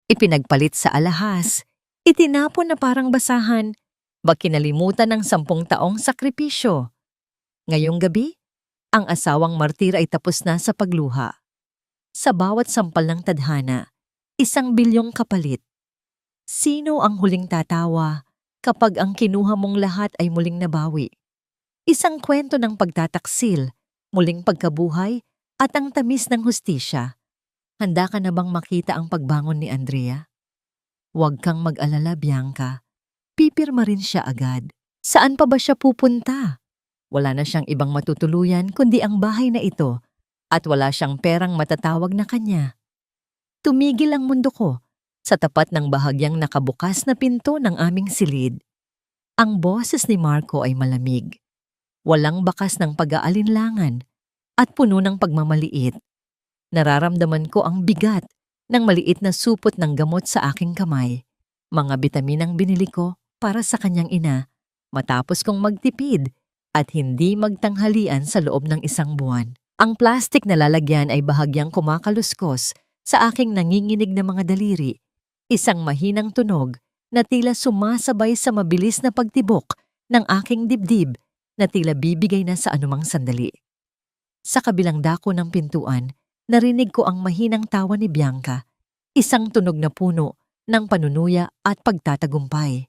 ipinagpalit sa alahas, itinapon na parang basahan, kinalimutan ng 10 taong sakripisyo. Ngayong gabi, ang asawang martir ay tapos na sa pagluha. Sa bawat sampal ng tadhana, 1 bilyong kapalit. Sino ang huling tatawa kapag ang kinuha mong lahat ay muling nabawi? Isang kwento ng pagtataksil, muling pagkabuhay, at ang tamis ng hustisya. Handa ka na bang makita ang pagbangon ni Andrea? Huwag kang mag-alala, Bianca. Pipirma rin siya agad. Saan pa ba siya pupunta? Wala na siyang ibang matutuluyan kundi ang bahay na ito at wala siyang perang matatawag na kanya. Tumigil ang mundo ko sa tapat ng bahagyang nakabukas na pinto ng aming silid. Ang boses ni Marco ay malamig. Walang bakas ng pag-aalinlangan at puno ng pagmamaliit. Nararamdaman ko ang bigat ng maliit na supot ng gamot sa aking kamay. Mga bitaminang binili ko para sa kanyang ina matapos kong magtipid at hindi magtanghalian sa loob ng 1 buwan. Ang plastik na lalagyan ay bahagyang kumakaluskos sa aking nanginginig na mga daliri. Isang mahinang tunog na tila sumasabay sa mabilis na pagtibok ng aking dibdib na tila bibigay na sa anumang sandali. Sa kabilang dako ng pintuan, narinig ko ang mahinang tawa ni Bianca, isang tunog na puno ng panunuya at pagtatagumpay.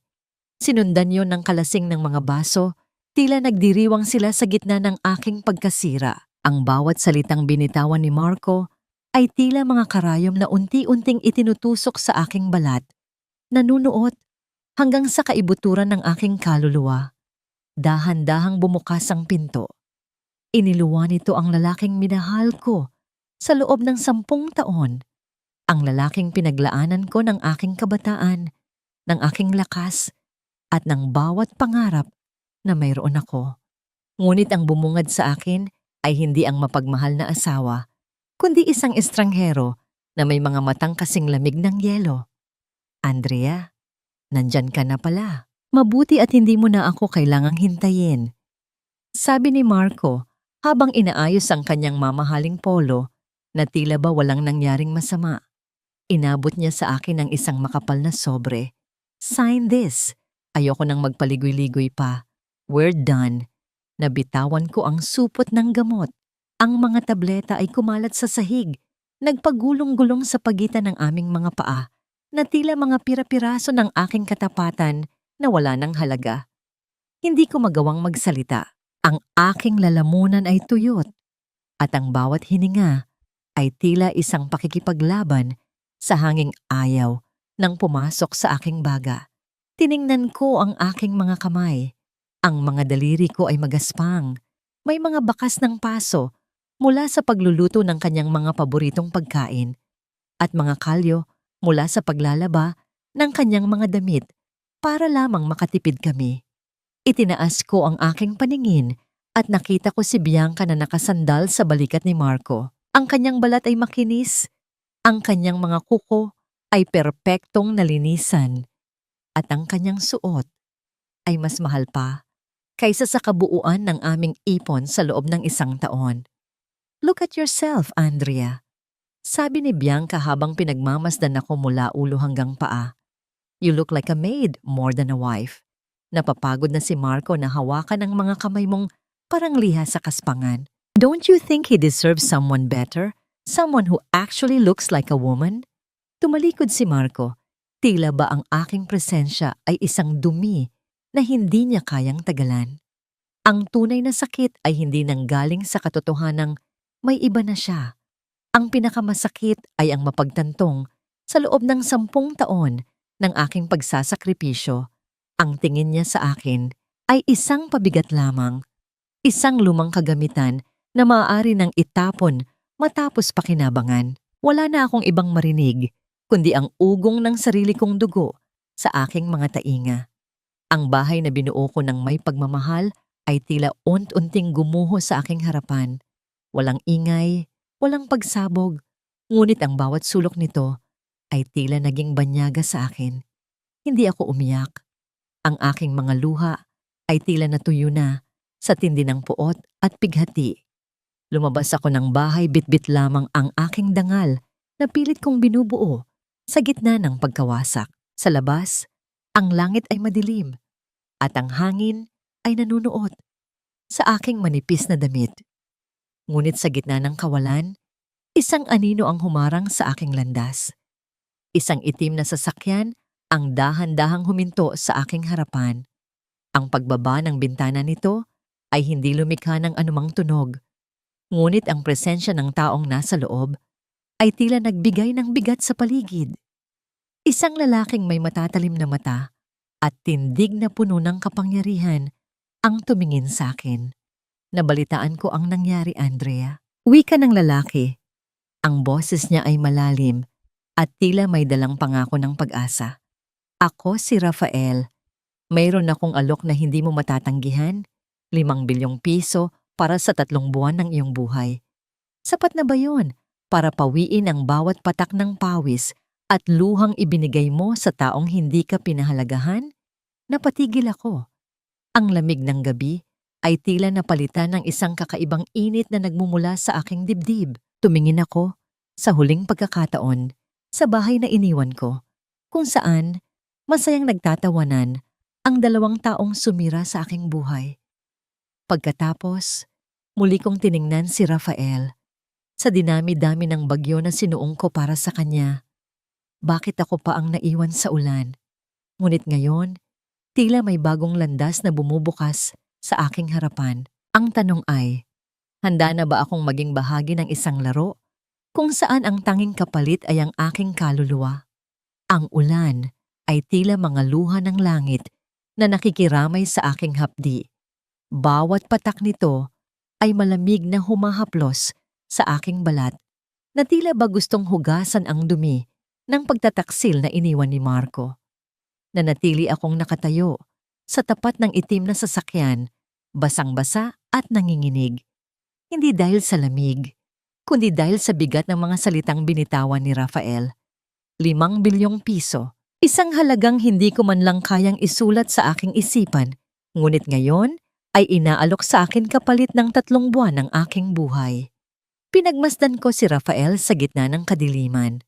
Sinundan yon ng kalasing ng mga baso, tila nagdiriwang sila sa gitna ng aking pagkasira. Ang bawat salitang binitawan ni Marco ay tila mga karayom na unti-unting itinutusok sa aking balat. Nanunuot hanggang sa kaibuturan ng aking kaluluwa. Dahan-dahang bumukas ang pinto. Iniluwa nito ang lalaking minahal ko sa loob ng 10 taon. Ang lalaking pinaglaanan ko ng aking kabataan, ng aking lakas, at ng bawat pangarap na mayroon ako. Ngunit ang bumungad sa akin ay hindi ang mapagmahal na asawa, kundi isang estranghero na may mga matang kasing lamig ng yelo. Andrea, nandyan ka na pala. Mabuti at hindi mo na ako kailangang hintayin. Sabi ni Marco habang inaayos ang kanyang mamahaling polo na tila ba walang nangyaring masama. Inabot niya sa akin ang isang makapal na sobre. Sign this. Ayoko nang magpaligoy-ligoy pa. We're done. Nabitawan ko ang supot ng gamot. Ang mga tableta ay kumalat sa sahig, nagpagulong-gulong sa pagitan ng aming mga paa, na tila mga pira-piraso ng aking katapatan na wala ng halaga. Hindi ko magawang magsalita. Ang aking lalamunan ay tuyot, at ang bawat hininga ay tila isang pakikipaglaban sa hanging ayaw nang pumasok sa aking baga. Tiningnan ko ang aking mga kamay. Ang mga daliri ko ay magaspang. May mga bakas ng paso mula sa pagluluto ng kanyang mga paboritong pagkain at mga kalyo mula sa paglalaba ng kanyang mga damit para lamang makatipid kami. Itinaas ko ang aking paningin at nakita ko si Bianca na nakasandal sa balikat ni Marco. Ang kanyang balat ay makinis, ang kanyang mga kuko ay perpektong nalinisan, at ang kanyang suot ay mas mahal pa kaysa sa kabuuan ng aming ipon sa loob ng 1 taon. Look at yourself, Andrea. Sabi ni Bianca habang pinagmamasdan ako mula ulo hanggang paa. You look like a maid more than a wife. Napapagod na si Marco na hawakan ang mga kamay mong parang liha sa kaspangan. Don't you think he deserves someone better? Someone who actually looks like a woman? Tumalikod si Marco. Tila ba ang aking presensya ay isang dumi na hindi niya kayang tagalan. Ang tunay na sakit ay hindi nanggaling sa katotohanang may iba na siya. Ang pinakamasakit ay ang mapagtantong sa loob ng 10 taon ng aking pagsasakripisyo. Ang tingin niya sa akin ay isang pabigat lamang, isang lumang kagamitan na maaari nang itapon matapos pakinabangan. Wala na akong ibang marinig, kundi ang ugong ng sarili kong dugo sa aking mga tainga. Ang bahay na binuo ko ng may pagmamahal ay tila unti-unting gumuho sa aking harapan. Walang ingay, walang pagsabog, ngunit ang bawat sulok nito ay tila naging banyaga sa akin. Hindi ako umiyak. Ang aking mga luha ay tila natuyo na sa tindi ng puot at pighati. Lumabas ako ng bahay bitbit lamang ang aking dangal na pilit kong binubuo Sa gitna ng pagkawasak, sa labas, ang langit ay madilim at ang hangin ay nanunuot sa aking manipis na damit. Ngunit sa gitna ng kawalan, isang anino ang humarang sa aking landas. Isang itim na sasakyan ang dahan-dahang huminto sa aking harapan. Ang pagbaba ng bintana nito ay hindi lumikha ng anumang tunog. Ngunit ang presensya ng taong nasa loob ay tila nagbigay ng bigat sa paligid. Isang lalaking may matatalim na mata at tindig na puno ng kapangyarihan ang tumingin sa akin. Nabalitaan ko ang nangyari, Andrea. Wika ng lalaki. Ang boses niya ay malalim at tila may dalang pangako ng pag-asa. Ako si Rafael. Mayroon akong alok na hindi mo matatanggihan, 5 bilyong piso para sa 3 buwan ng iyong buhay. Sapat na ba yun para pawiin ang bawat patak ng pawis at luhang ibinigay mo sa taong hindi ka pinahalagahan? Napatigil ako. Ang lamig ng gabi ay tila napalitan ng isang kakaibang init na nagmumula sa aking dibdib. Tumingin ako sa huling pagkakataon sa bahay na iniwan ko, kung saan masayang nagtatawanan ang 2 taong sumira sa aking buhay. Pagkatapos, muli kong tiningnan si Rafael. Sa dinami-dami ng bagyo na sinuong ko para sa kanya, bakit ako pa ang naiwan sa ulan? Ngunit ngayon, tila may bagong landas na bumubukas sa aking harapan. Ang tanong ay, handa na ba akong maging bahagi ng isang laro kung saan ang tanging kapalit ay ang aking kaluluwa? Ang ulan ay tila mga luha ng langit na nakikiramay sa aking hapdi. Bawat patak nito ay malamig na humahaplos sa aking balat na tila ba gustong hugasan ang dumi ng pagtataksil na iniwan ni Marco. Nanatili akong nakatayo sa tapat ng itim na sasakyan, basang-basa at nanginginig. Hindi dahil sa lamig, kundi dahil sa bigat ng mga salitang binitawan ni Rafael. 5 bilyong piso, isang halagang hindi ko man lang kayang isulat sa aking isipan, ngunit ngayon ay inaalok sa akin kapalit ng 3 buwan ng aking buhay. Pinagmasdan ko si Rafael sa gitna ng kadiliman.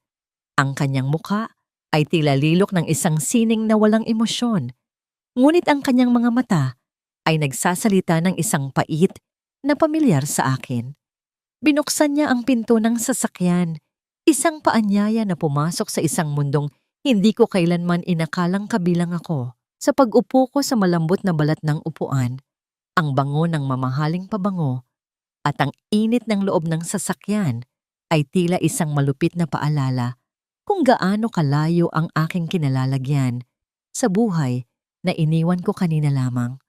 Ang kanyang mukha ay tila lilok ng isang sining na walang emosyon, ngunit ang kanyang mga mata ay nagsasalita ng isang pait na pamilyar sa akin. Binuksan niya ang pinto ng sasakyan, isang paanyaya na pumasok sa isang mundong hindi ko kailanman inakalang kabilang ako. Sa pag-upo ko sa malambot na balat ng upuan, ang bango ng mamahaling pabango at ang init ng loob ng sasakyan ay tila isang malupit na paalala kung gaano kalayo ang aking kinalalagyan sa buhay na iniwan ko kanina lamang.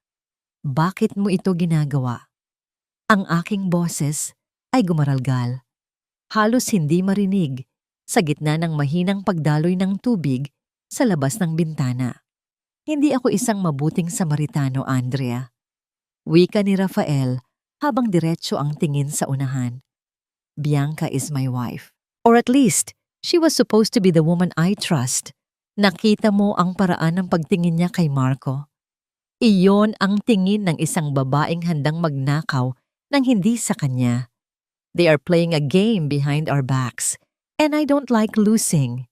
Bakit mo ito ginagawa? Ang aking boses ay gumaralgal. Halos hindi marinig sa gitna ng mahinang pagdaloy ng tubig sa labas ng bintana. Hindi ako isang mabuting Samaritano, Andrea. Wika ni Rafael habang diretso ang tingin sa unahan. Bianca is my wife. Or at least, she was supposed to be the woman I trust. Nakita mo ang paraan ng pagtingin niya kay Marco. Iyon ang tingin ng isang babaeng handang magnakaw ng hindi sa kanya. They are playing a game behind our backs, and I don't like losing.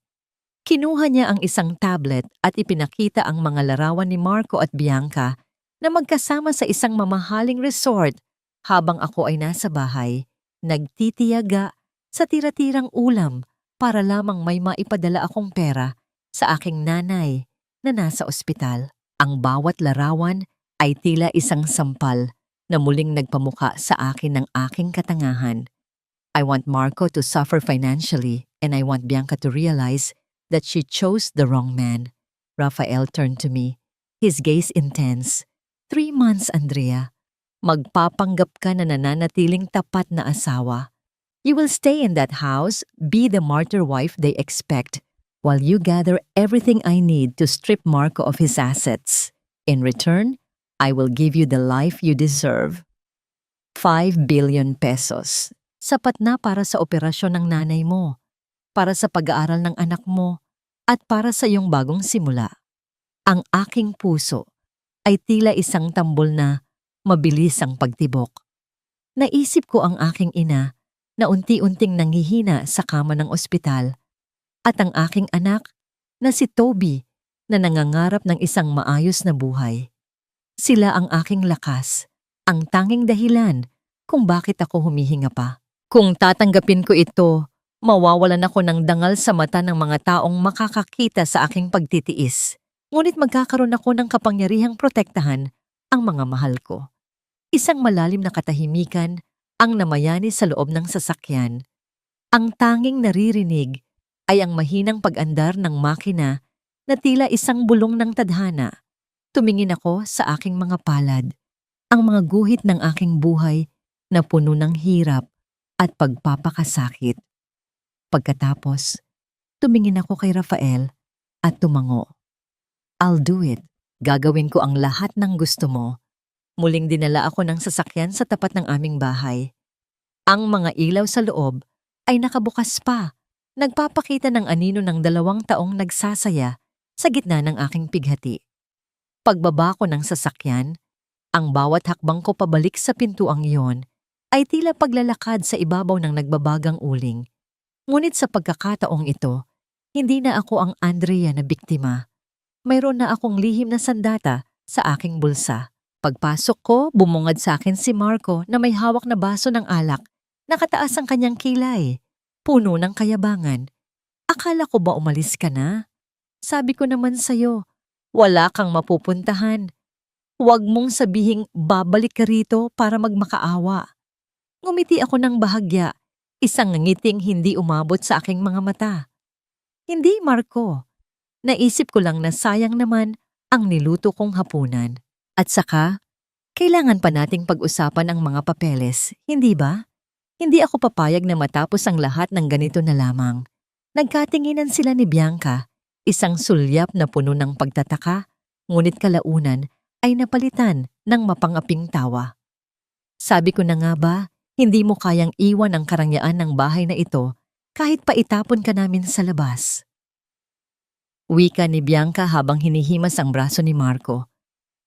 Kinuha niya ang isang tablet at ipinakita ang mga larawan ni Marco at Bianca na magkasama sa isang mamahaling resort habang ako ay nasa bahay, nagtitiyaga sa tira-tirang ulam para lamang may maipadala akong pera sa aking nanay na nasa ospital. Ang bawat larawan ay tila isang sampal na muling nagpamuka sa akin ng aking katangahan. I want Marco to suffer financially and I want Bianca to realize that she chose the wrong man. Rafael turned to me, his gaze intense. 3 months, Andrea. Magpapanggap ka na nananatiling tapat na asawa. You will stay in that house, be the martyr wife they expect, while you gather everything I need to strip Marco of his assets. In return, I will give you the life you deserve. 5 billion pesos. Sapat na para sa operasyon ng nanay mo, para sa pag-aaral ng anak mo, at para sa iyong bagong simula. Ang aking puso ay tila isang tambol na mabilis ang pagtibok. Naisip ko ang aking ina na unti-unting nanghihina sa kama ng ospital at ang aking anak na si Toby na nangangarap ng isang maayos na buhay. Sila ang aking lakas, ang tanging dahilan kung bakit ako humihinga pa. Kung tatanggapin ko ito, mawawalan ako ng dangal sa mata ng mga taong makakakita sa aking pagtitiis. Ngunit magkakaroon ako ng kapangyarihang protektahan ang mga mahal ko. Isang malalim na katahimikan ang namayani sa loob ng sasakyan. Ang tanging naririnig ay ang mahinang pag-andar ng makina na tila isang bulong ng tadhana. Tumingin ako sa aking mga palad, ang mga guhit ng aking buhay na puno ng hirap at pagpapakasakit. Pagkatapos, tumingin ako kay Rafael at tumango. I'll do it. Gagawin ko ang lahat ng gusto mo. Muling dinala ako ng sasakyan sa tapat ng aming bahay. Ang mga ilaw sa loob ay nakabukas pa, nagpapakita ng anino ng 2 taong nagsasaya sa gitna ng aking pighati. Pagbaba ko ng sasakyan, ang bawat hakbang ko pabalik sa pintuang iyon ay tila paglalakad sa ibabaw ng nagbabagang uling. Ngunit sa pagkakataong ito, hindi na ako ang Andrea na biktima. Mayroon na akong lihim na sandata sa aking bulsa. Pagpasok ko, bumungad sa akin si Marco na may hawak na baso ng alak. Nakataas ang kanyang kilay, puno ng kayabangan. Akala ko ba umalis ka na? Sabi ko naman sa'yo, wala kang mapupuntahan. Huwag mong sabihing babalik ka rito para magmakaawa. Ngumiti ako ng bahagya, isang ngiting hindi umabot sa aking mga mata. Hindi, Marco. Naisip ko lang na sayang naman ang niluto kong hapunan. At saka, kailangan pa nating pag-usapan ang mga papeles, hindi ba? Hindi ako papayag na matapos ang lahat ng ganito na lamang. Nagkatinginan sila ni Bianca, isang sulyap na puno ng pagtataka, ngunit kalaunan ay napalitan ng mapangaping tawa. Sabi ko na nga ba, hindi mo kayang iwan ang karangyaan ng bahay na ito kahit pa itapon ka namin sa labas. Wika ni Bianca habang hinihimas ang braso ni Marco.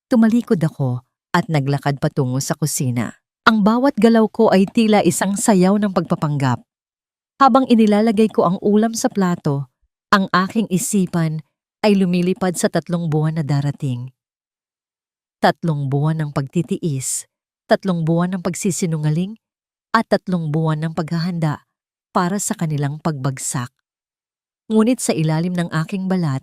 Tumalikod ako at naglakad patungo sa kusina. Ang bawat galaw ko ay tila isang sayaw ng pagpapanggap. Habang inilalagay ko ang ulam sa plato, ang aking isipan ay lumilipad sa 3 buwan na darating. 3 buwan ng pagtitiis, 3 buwan ng pagsisinungaling, at 3 buwan ng paghahanda para sa kanilang pagbagsak. Ngunit sa ilalim ng aking balat,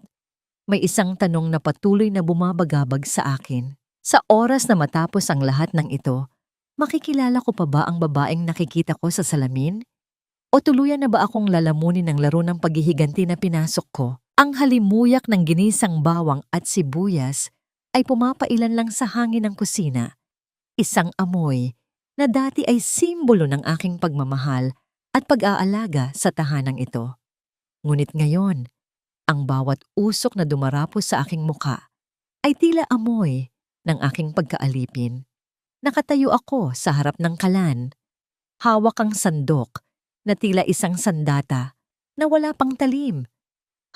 may isang tanong na patuloy na bumabagabag sa akin. Sa oras na matapos ang lahat ng ito, makikilala ko pa ba ang babaeng nakikita ko sa salamin? O tuluyan na ba akong lalamunin ng laro ng paghihiganti na pinasok ko? Ang halimuyak ng ginisang bawang at sibuyas ay pumapailan lang sa hangin ng kusina. Isang amoy na dati ay simbolo ng aking pagmamahal at pag-aalaga sa tahanang ito. Ngunit ngayon, ang bawat usok na dumarapos sa aking muka ay tila amoy ng aking pagkaalipin. Nakatayo ako sa harap ng kalan. Hawak ang sandok na tila isang sandata na wala pang talim.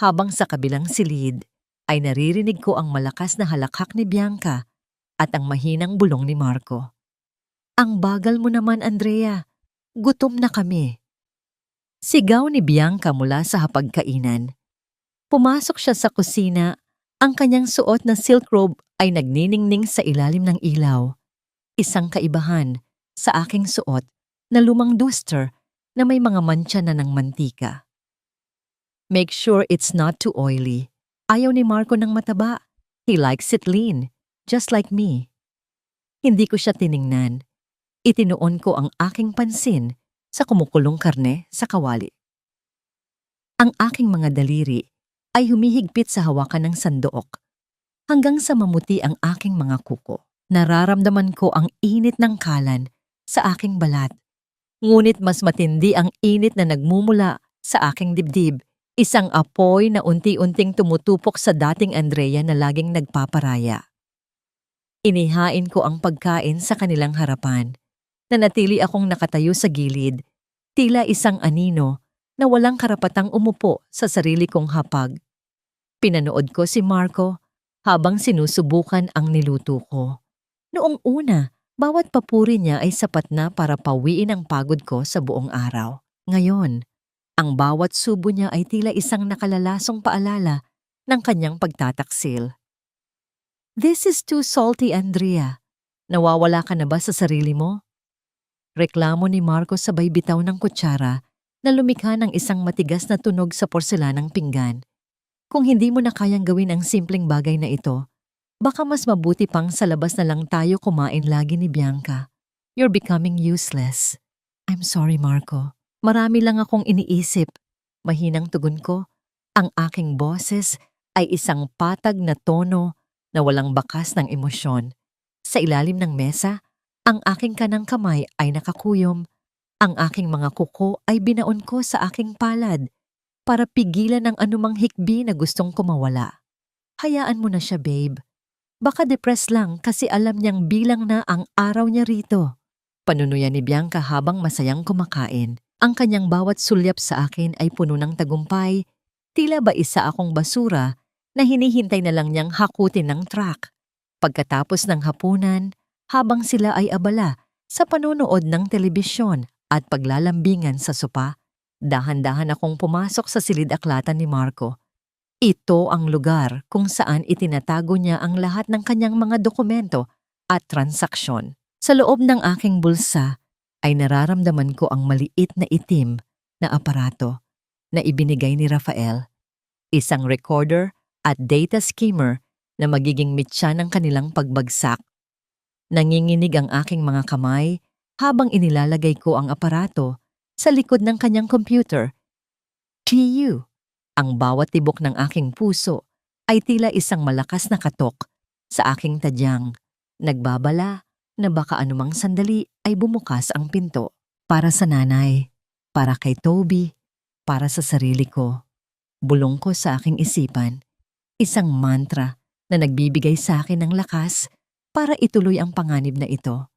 Habang sa kabilang silid ay naririnig ko ang malakas na halakhak ni Bianca at ang mahinang bulong ni Marco. Ang bagal mo naman, Andrea. Gutom na kami. Sigaw ni Bianca mula sa hapagkainan. Pumasok siya sa kusina, ang kanyang suot na silk robe ay nagniningning sa ilalim ng ilaw. Isang kaibahan sa aking suot na lumang duster na may mga mantsa na ng mantika. Make sure it's not too oily. Ayaw ni Marco ng mataba. He likes it lean, just like me. Hindi ko siya tiningnan. Itinuon ko ang aking pansin sa kumukulong karne sa kawali. Ang aking mga daliri ay humihigpit sa hawakan ng sandook hanggang sa mamuti ang aking mga kuko. Nararamdaman ko ang init ng kalan sa aking balat. Ngunit mas matindi ang init na nagmumula sa aking dibdib, isang apoy na unti-unting tumutupok sa dating Andrea na laging nagpaparaya. Inihain ko ang pagkain sa kanilang harapan. Nanatili akong nakatayo sa gilid, tila isang anino na walang karapatang umupo sa sarili kong hapag. Pinanood ko si Marco habang sinusubukan ang niluto ko. Noong una, bawat papuri niya ay sapat na para pawiin ang pagod ko sa buong araw. Ngayon, Ang bawat subo niya ay tila isang nakalalasong paalala ng kanyang pagtataksil. "This is too salty, Andrea. Nawawala ka na ba sa sarili mo?" Reklamo ni Marco sabay bitaw ng kutsara na lumikha ng isang matigas na tunog sa porselanang pinggan. "Kung hindi mo na kayang gawin ang simpleng bagay na ito, baka mas mabuti pang sa labas na lang tayo kumain lagi ni Bianca. You're becoming useless." "I'm sorry, Marco. Marami lang akong iniisip." Mahinang tugon ko. Ang aking boses ay isang patag na tono na walang bakas ng emosyon. Sa ilalim ng mesa, ang aking kanang kamay ay nakakuyom. Ang aking mga kuko ay binaon ko sa aking palad para pigilan ang anumang hikbi na gustong kumawala. "Hayaan mo na siya, babe. Baka depressed lang kasi alam niyang bilang na ang araw niya rito." Panunuyan ni Bianca habang masayang kumakain. Ang kanyang bawat sulyap sa akin ay puno ng tagumpay, tila ba isa akong basura na hinihintay na lang niyang hakutin ng truck. Pagkatapos ng hapunan, habang sila ay abala sa panonood ng telebisyon at paglalambingan sa sopa, dahan-dahan akong pumasok sa silid-aklatan ni Marco. Ito ang lugar kung saan itinatago niya ang lahat ng kanyang mga dokumento at transaksyon. Sa loob ng aking bulsa ay nararamdaman ko ang maliit na itim na aparato na ibinigay ni Rafael, isang recorder at data skimmer na magiging mitya ng kanilang pagbagsak. Nanginginig ang aking mga kamay habang inilalagay ko ang aparato sa likod ng kanyang computer. "TU." Ang bawat tibok ng aking puso ay tila isang malakas na katok sa aking tadyang. Nagbabala na baka anumang sandali ay bumukas ang pinto. Para sa nanay, para kay Toby, para sa sarili ko. Bulong ko sa aking isipan, isang mantra na nagbibigay sa akin ng lakas para ituloy ang panganib na ito.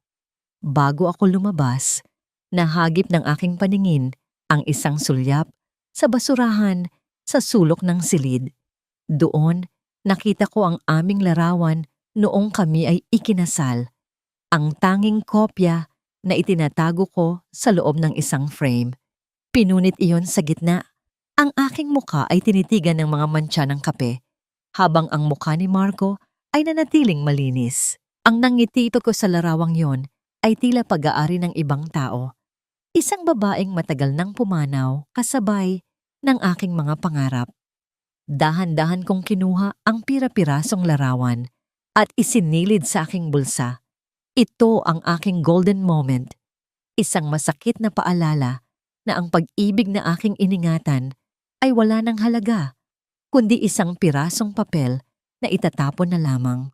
Bago ako lumabas, nahagip ng aking paningin ang isang sulyap sa basurahan sa sulok ng silid. Doon, nakita ko ang aming larawan noong kami ay ikinasal. Ang tanging kopya na itinatago ko sa loob ng isang frame. Pinunit iyon sa gitna. Ang aking muka ay tinitigan ng mga mantsa ng kape, habang ang muka ni Marco ay nanatiling malinis. Ang nangiti ko sa larawang yon ay tila pag-aari ng ibang tao. Isang babaeng matagal nang pumanaw kasabay ng aking mga pangarap. Dahan-dahan kong kinuha ang pira-pirasong larawan at isinilid sa aking bulsa. Ito ang aking golden moment, isang masakit na paalala na ang pag-ibig na aking iningatan ay wala ng halaga, kundi isang pirasong papel na itatapon na lamang.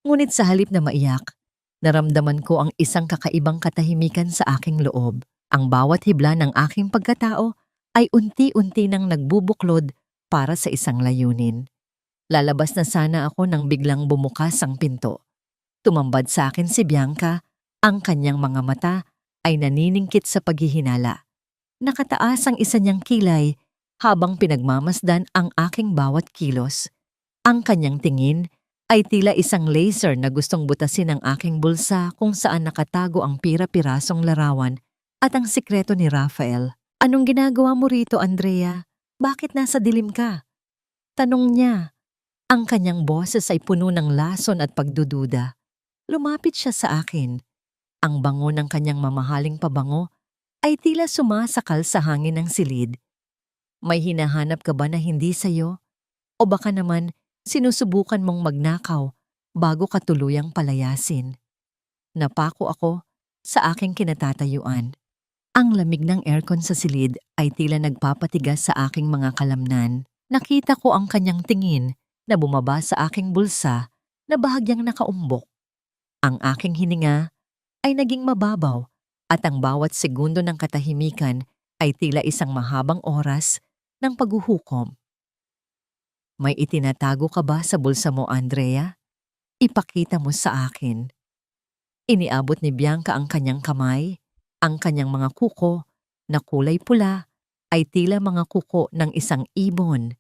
Ngunit sa halip na maiyak, naramdaman ko ang isang kakaibang katahimikan sa aking loob. Ang bawat hibla ng aking pagkatao ay unti-unti nang nagbubuklod para sa isang layunin. Lalabas na sana ako nang biglang bumukas ang pinto. Tumambad sa akin si Bianca, ang kanyang mga mata ay naniningkit sa paghihinala. Nakataas ang isa niyang kilay habang pinagmamasdan ang aking bawat kilos. Ang kanyang tingin ay tila isang laser na gustong butasin ang aking bulsa kung saan nakatago ang pira-pirasong larawan at ang sikreto ni Rafael. "Anong ginagawa mo rito, Andrea? Bakit nasa dilim ka?" Tanong niya. Ang kanyang boses ay puno ng lason at pagdududa. Lumapit siya sa akin. Ang bango ng kanyang mamahaling pabango ay tila sumasakal sa hangin ng silid. "May hinahanap ka ba na hindi sa'yo? O baka naman sinusubukan mong magnakaw bago ka tuluyang palayasin?" Napako ako sa aking kinatatayuan. Ang lamig ng aircon sa silid ay tila nagpapatigas sa aking mga kalamnan. Nakita ko ang kanyang tingin na bumaba sa aking bulsa na bahagyang nakaumbok. Ang aking hininga ay naging mababaw at ang bawat segundo ng katahimikan ay tila isang mahabang oras ng paghuhukom. "May itinatago ka ba sa bulsa mo, Andrea? Ipakita mo sa akin." Iniabot ni Bianca ang kanyang kamay, ang kanyang mga kuko na kulay pula ay tila mga kuko ng isang ibon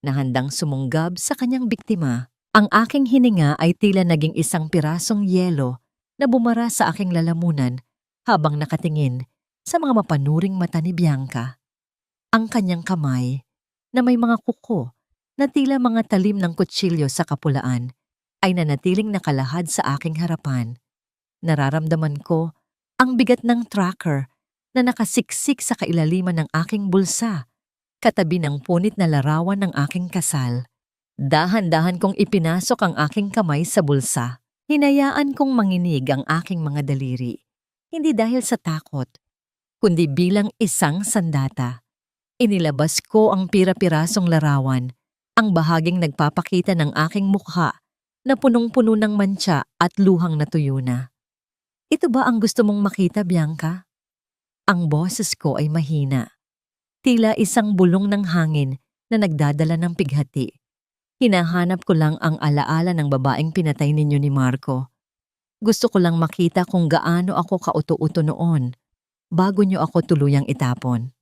na handang sumunggab sa kanyang biktima. Ang aking hininga ay tila naging isang pirasong yelo na bumara sa aking lalamunan habang nakatingin sa mga mapanuring mata ni Bianca. Ang kanyang kamay, na may mga kuko na tila mga talim ng kutsilyo sa kapulaan, ay nanatiling nakalahad sa aking harapan. Nararamdaman ko ang bigat ng tracker na nakasiksik sa kailaliman ng aking bulsa, katabi ng punit na larawan ng aking kasal. Dahan-dahan kong ipinasok ang aking kamay sa bulsa. Hinayaan kong manginig ang aking mga daliri, hindi dahil sa takot, kundi bilang isang sandata. Inilabas ko ang pira-pirasong larawan, ang bahaging nagpapakita ng aking mukha na punong-puno ng mantsa at luhang natuyo na. Ito ba ang gusto mong makita, Bianca? Ang boses ko ay mahina. Tila isang bulong ng hangin na nagdadala ng pighati. Hinahanap ko lang ang alaala ng babaeng pinatay ninyo ni Marco. Gusto ko lang makita kung gaano ako kauto-uto noon bago niyo ako tuluyang itapon.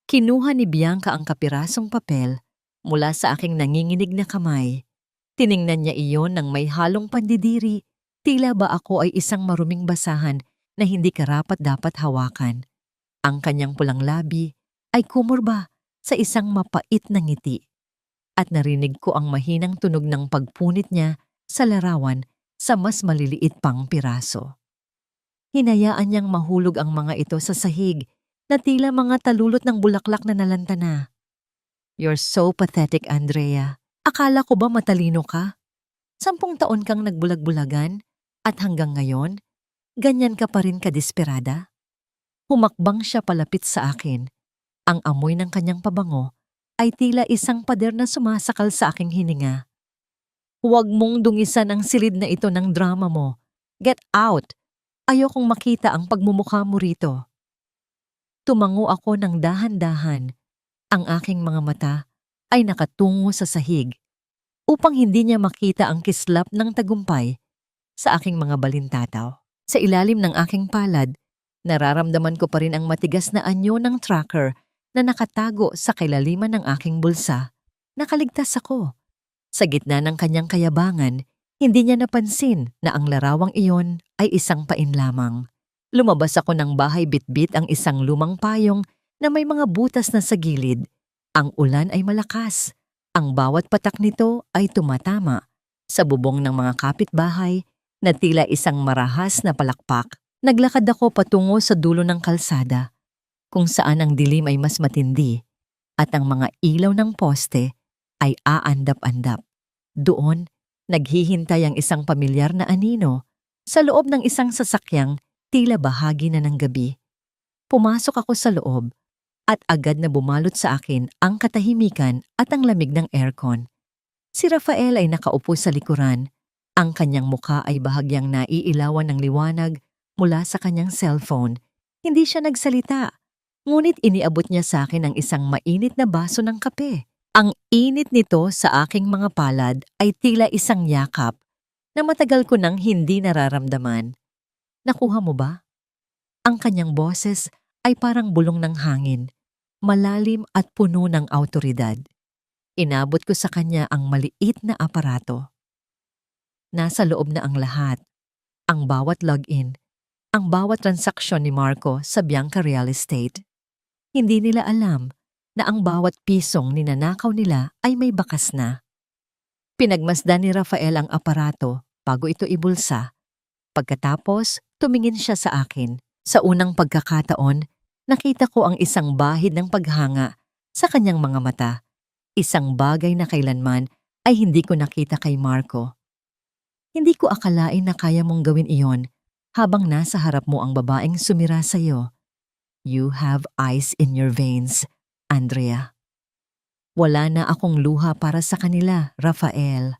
Kinuha ni Bianca ang kapirasong papel mula sa aking nanginginig na kamay. Tiningnan niya iyon ng may halong pandidiri, tila ba ako ay isang maruming basahan na hindi karapat-dapat hawakan. Ang kanyang pulang labi ay kumurba sa isang mapait na ngiti. At narinig ko ang mahinang tunog ng pagpunit niya sa larawan sa mas maliliit pang piraso. Hinayaan niyang mahulog ang mga ito sa sahig na tila mga talulot ng bulaklak na nalantana. You're so pathetic, Andrea. Akala ko ba matalino ka? 10 taon kang nagbulag-bulagan at hanggang ngayon, ganyan ka pa rin kadesperada? Humakbang siya palapit sa akin. Ang amoy ng kanyang pabango ay tila isang pader na sumasakal sa aking hininga. Huwag mong dungisan ang silid na ito ng drama mo. Get out! Ayokong makita ang pagmumukha mo rito. Tumango ako ng dahan-dahan. Ang aking mga mata ay nakatungo sa sahig upang hindi niya makita ang kislap ng tagumpay sa aking mga balintataw. Sa ilalim ng aking palad, nararamdaman ko pa rin ang matigas na anyo ng tracker na nakatago sa kailaliman ng aking bulsa. Nakaligtas ako. Sa gitna ng kanyang kayabangan, hindi niya napansin na ang larawang iyon ay isang pain lamang. Lumabas ako ng bahay bitbit ang isang lumang payong na may mga butas na sa gilid. Ang ulan ay malakas. Ang bawat patak nito ay tumatama sa bubong ng mga kapitbahay na tila isang marahas na palakpak. Naglakad ako patungo sa dulo ng kalsada, kung saan ang dilim ay mas matindi at ang mga ilaw ng poste ay aandap-andap. Doon, naghihintay ang isang pamilyar na anino sa loob ng isang sasakyang tila bahagi na ng gabi. Pumasok ako sa loob at agad na bumalot sa akin ang katahimikan at ang lamig ng aircon. Si Rafael ay nakaupo sa likuran. Ang kanyang mukha ay bahagyang naiilawan ng liwanag mula sa kanyang cellphone. Hindi siya nagsalita. Ngunit iniabot niya sa akin ang isang mainit na baso ng kape. Ang init nito sa aking mga palad ay tila isang yakap na matagal ko nang hindi nararamdaman. Nakuha mo ba? Ang kanyang boses ay parang bulong ng hangin, malalim at puno ng awtoridad. Inabot ko sa kanya ang maliit na aparato. Nasa loob na ang lahat. Ang bawat login, ang bawat transaksyon ni Marco sa Bianca Real Estate. Hindi nila alam na ang bawat pisong ninanakaw nila ay may bakas na. Pinagmasdan ni Rafael ang aparato bago ito ibulsa. Pagkatapos, tumingin siya sa akin. Sa unang pagkakataon, nakita ko ang isang bahid ng paghanga sa kanyang mga mata. Isang bagay na kailanman ay hindi ko nakita kay Marco. Hindi ko akalain na kaya mong gawin iyon habang nasa harap mo ang babaeng sumira sa iyo. You have ice in your veins, Andrea. Wala na akong luha para sa kanila, Rafael.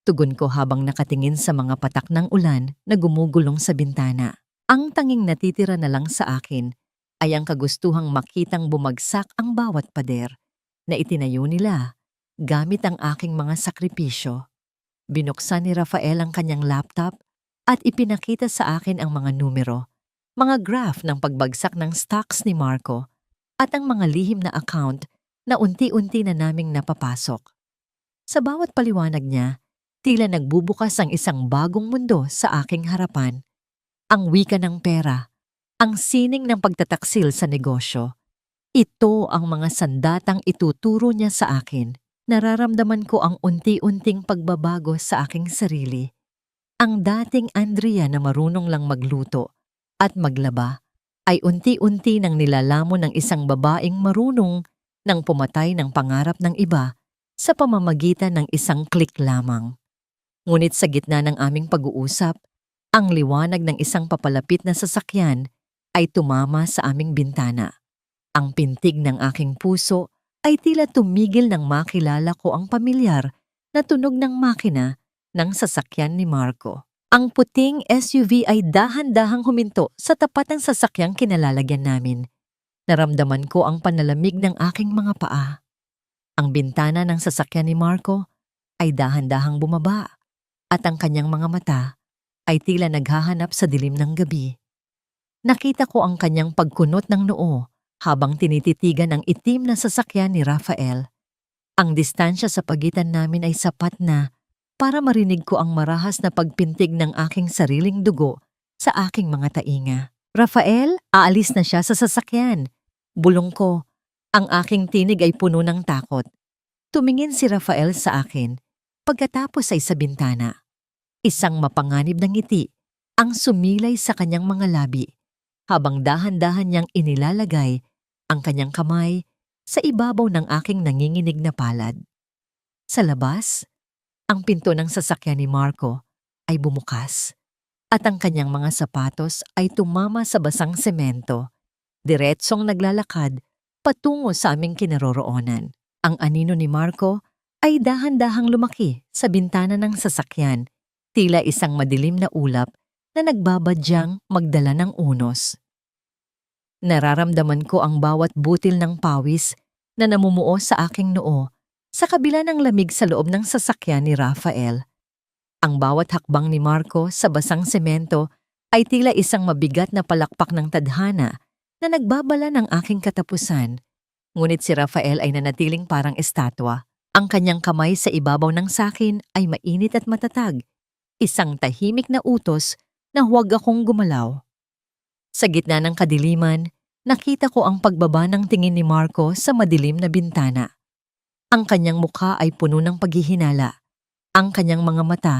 Tugon ko habang nakatingin sa mga patak ng ulan na gumugulong sa bintana. Ang tanging natitira na lang sa akin ay ang kagustuhang makitang bumagsak ang bawat pader na itinayo nila gamit ang aking mga sakripisyo. Binuksan ni Rafael ang kanyang laptop at ipinakita sa akin ang mga numero, mga graph ng pagbagsak ng stocks ni Marco at ang mga lihim na account na unti-unti na naming napapasok. Sa bawat paliwanag niya, tila nagbubukas ang isang bagong mundo sa aking harapan. Ang wika ng pera, ang sining ng pagtataksil sa negosyo. Ito ang mga sandatang ituturo niya sa akin. Nararamdaman ko ang unti-unting pagbabago sa aking sarili. Ang dating Andrea na marunong lang magluto at maglaba ay unti-unti nang nilalamon ng isang babaeng marunong nang pumatay ng pangarap ng iba sa pamamagitan ng isang click lamang. Ngunit sa gitna ng aming pag-uusap, ang liwanag ng isang papalapit na sasakyan ay tumama sa aming bintana. Ang pintig ng aking puso ay tila tumigil nang makilala ko ang pamilyar na tunog ng makina ng sasakyan ni Marco. Ang puting SUV ay dahan-dahang huminto sa tapat ng sasakyang kinalalagyan namin. Naramdaman ko ang panalamig ng aking mga paa. Ang bintana ng sasakyan ni Marco ay dahan-dahang bumaba at ang kanyang mga mata ay tila naghahanap sa dilim ng gabi. Nakita ko ang kanyang pagkunot ng noo habang tinititigan ang itim na sasakyan ni Rafael. Ang distansya sa pagitan namin ay sapat na para marinig ko ang marahas na pagpintig ng aking sariling dugo sa aking mga tainga. Rafael, aalis na siya sa sasakyan. Bulong ko. Ang aking tinig ay puno ng takot. Tumingin si Rafael sa akin, pagkatapos ay sa bintana. Isang mapanganib na ngiti ang sumilay sa kanyang mga labi, habang dahan-dahan niyang inilalagay ang kanyang kamay sa ibabaw ng aking nanginginig na palad. Sa labas, ang pinto ng sasakyan ni Marco ay bumukas at ang kanyang mga sapatos ay tumama sa basang semento, diretsong naglalakad patungo sa aming kinaroroonan. Ang anino ni Marco ay dahan-dahang lumaki sa bintana ng sasakyan, tila isang madilim na ulap na nagbabadyang magdala ng unos. Nararamdaman ko ang bawat butil ng pawis na namumuo sa aking noo sa kabila ng lamig sa loob ng sasakyan ni Rafael. Ang bawat hakbang ni Marco sa basang semento ay tila isang mabigat na palakpak ng tadhana na nagbabala ng aking katapusan. Ngunit si Rafael ay nanatiling parang estatwa. Ang kanyang kamay sa ibabaw ng sakin ay mainit at matatag, isang tahimik na utos na huwag akong gumalaw. Sa gitna ng kadiliman, nakita ko ang pagbaba ng tingin ni Marco sa madilim na bintana. Ang kanyang mukha ay puno ng paghihinala. Ang kanyang mga mata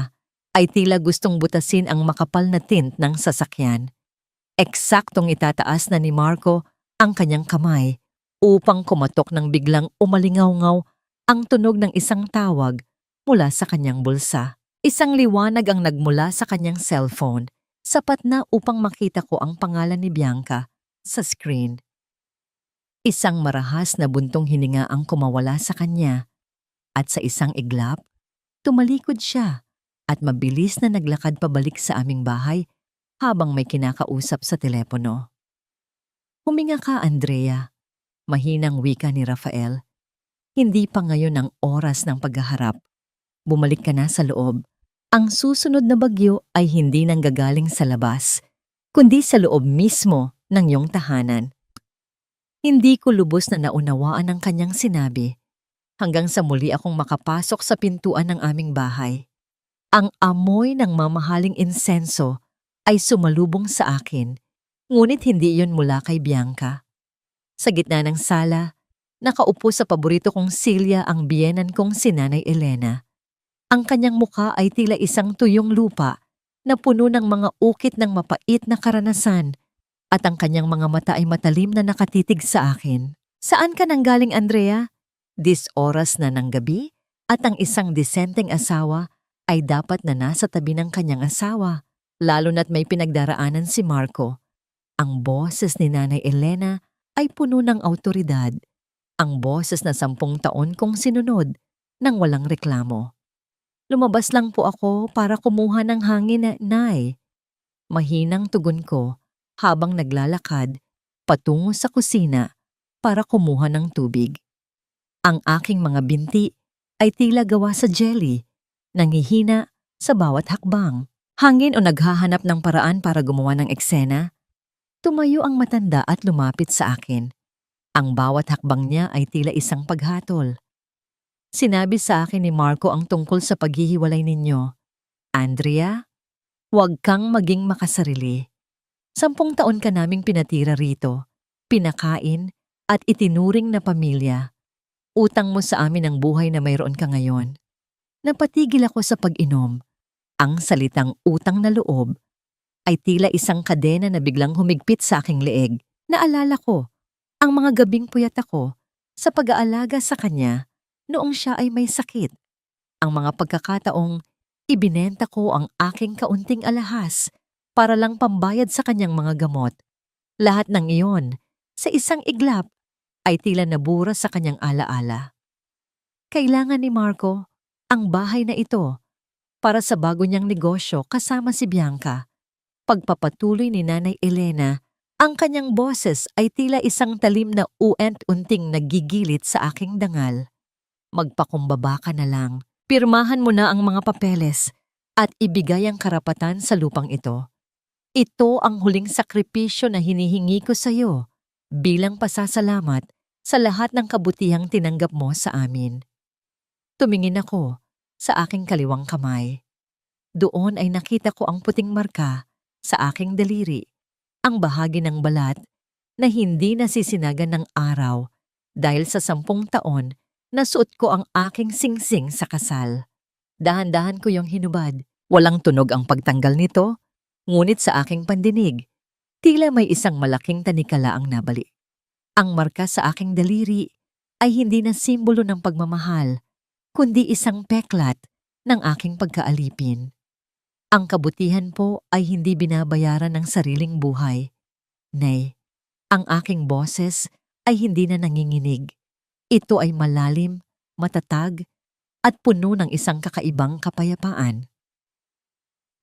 ay tila gustong butasin ang makapal na tint ng sasakyan. Eksaktong itataas na ni Marco ang kanyang kamay upang kumatok ng biglang umalingaw-ngaw ang tunog ng isang tawag mula sa kanyang bulsa. Isang liwanag ang nagmula sa kanyang cellphone, sapat na upang makita ko ang pangalan ni Bianca sa screen. Isang marahas na buntong hininga ang kumawala sa kanya at sa isang iglap, tumalikod siya at mabilis na naglakad pabalik sa aming bahay habang may kinakausap sa telepono. Huminga ka, Andrea. Mahinang wika ni Rafael. Hindi pa ngayon ang oras ng paghaharap. Bumalik ka na sa loob. Ang susunod na bagyo ay hindi nanggagaling sa labas, kundi sa loob mismo ng iyong tahanan. Hindi ko lubos na naunawaan ang kanyang sinabi hanggang sa muli akong makapasok sa pintuan ng aming bahay. Ang amoy ng mamahaling insenso ay sumalubong sa akin, ngunit hindi iyon mula kay Bianca. Sa gitna ng sala, nakaupo sa paborito kong silya ang biyenan kong si Nanay Elena. Ang kanyang mukha ay tila isang tuyong lupa na puno ng mga ukit ng mapait na karanasan at ang kanyang mga mata ay matalim na nakatitig sa akin. Saan ka nanggaling, Andrea? Oras na ng gabi at ang isang disenteng asawa ay dapat na nasa tabi ng kanyang asawa, lalo na't may pinagdaraanan si Marco. Ang boses ni Nanay Elena ay puno ng awtoridad, ang boses na 10 taon kong sinunod nang walang reklamo. Lumabas lang po ako para kumuha ng hangin, Nay. Mahinang tugon ko habang naglalakad patungo sa kusina para kumuha ng tubig. Ang aking mga binti ay tila gawa sa jelly, nanghihina sa bawat hakbang. Hangin o naghahanap ng paraan para gumawa ng eksena? Tumayo ang matanda at lumapit sa akin. Ang bawat hakbang niya ay tila isang paghatol. Sinabi sa akin ni Marco ang tungkol sa paghihiwalay ninyo. Andrea, huwag kang maging makasarili. 10 taon ka naming pinatira rito, pinakain at itinuring na pamilya. Utang mo sa amin ang buhay na mayroon ka ngayon. Napatigil ako sa pag-inom. Ang salitang utang na loob ay tila isang kadena na biglang humigpit sa aking leeg. Naalala ko ang mga gabing puyat ako sa pag-aalaga sa kanya noong siya ay may sakit. Ang mga pagkakataong ibinenta ko ang aking kaunting alahas para lang pambayad sa kanyang mga gamot. Lahat ng iyon, sa isang iglap, ay tila nabura sa kanyang alaala. Kailangan ni Marco ang bahay na ito para sa bago niyang negosyo kasama si Bianca. Pagpapatuloy ni Nanay Elena, ang kanyang boses ay tila isang talim na uent-unting nagigilit sa aking dangal. Magpakumbaba ka na lang. Pirmahan mo na ang mga papeles at ibigay ang karapatan sa lupang ito. Ito ang huling sakripisyo na hinihingi ko sa iyo bilang pasasalamat sa lahat ng kabutihang tinanggap mo sa amin. Tumingin ako sa aking kaliwang kamay. Doon ay nakita ko ang puting marka sa aking daliri, ang bahagi ng balat na hindi nasisinagan ng araw dahil sa 10 taon nasuot ko ang aking singsing sa kasal. Dahan-dahan ko yung hinubad. Walang tunog ang pagtanggal nito, ngunit sa aking pandinig, tila may isang malaking tanikala ang nabali. Ang marka sa aking daliri ay hindi na simbolo ng pagmamahal, kundi isang peklat ng aking pagkaalipin. Ang kabutihan po ay hindi binabayaran ng sariling buhay. Nay, ang aking boses ay hindi na nanginginig. Ito ay malalim, matatag, at puno ng isang kakaibang kapayapaan.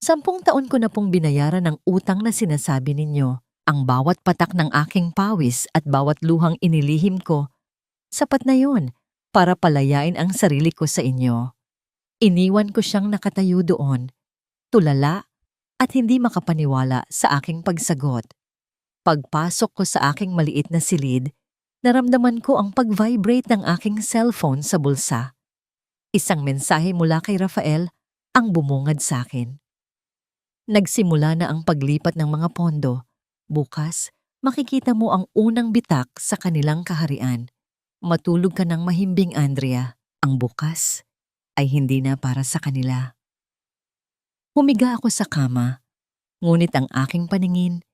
10 taon ko na pong binayaran ng utang na sinasabi ninyo. Ang bawat patak ng aking pawis at bawat luhang inilihim ko, sapat na yon para palayain ang sarili ko sa inyo. Iniwan ko siyang nakatayo doon, tulala at hindi makapaniwala sa aking pagsagot. Pagpasok ko sa aking maliit na silid, naramdaman ko ang pag-vibrate ng aking cellphone sa bulsa. Isang mensahe mula kay Rafael ang bumungad sa akin. Nagsimula na ang paglipat ng mga pondo. Bukas, makikita mo ang unang bitak sa kanilang kaharian. Matulog ka ng mahimbing, Andrea. Ang bukas ay hindi na para sa kanila. Humiga ako sa kama, ngunit ang aking paningin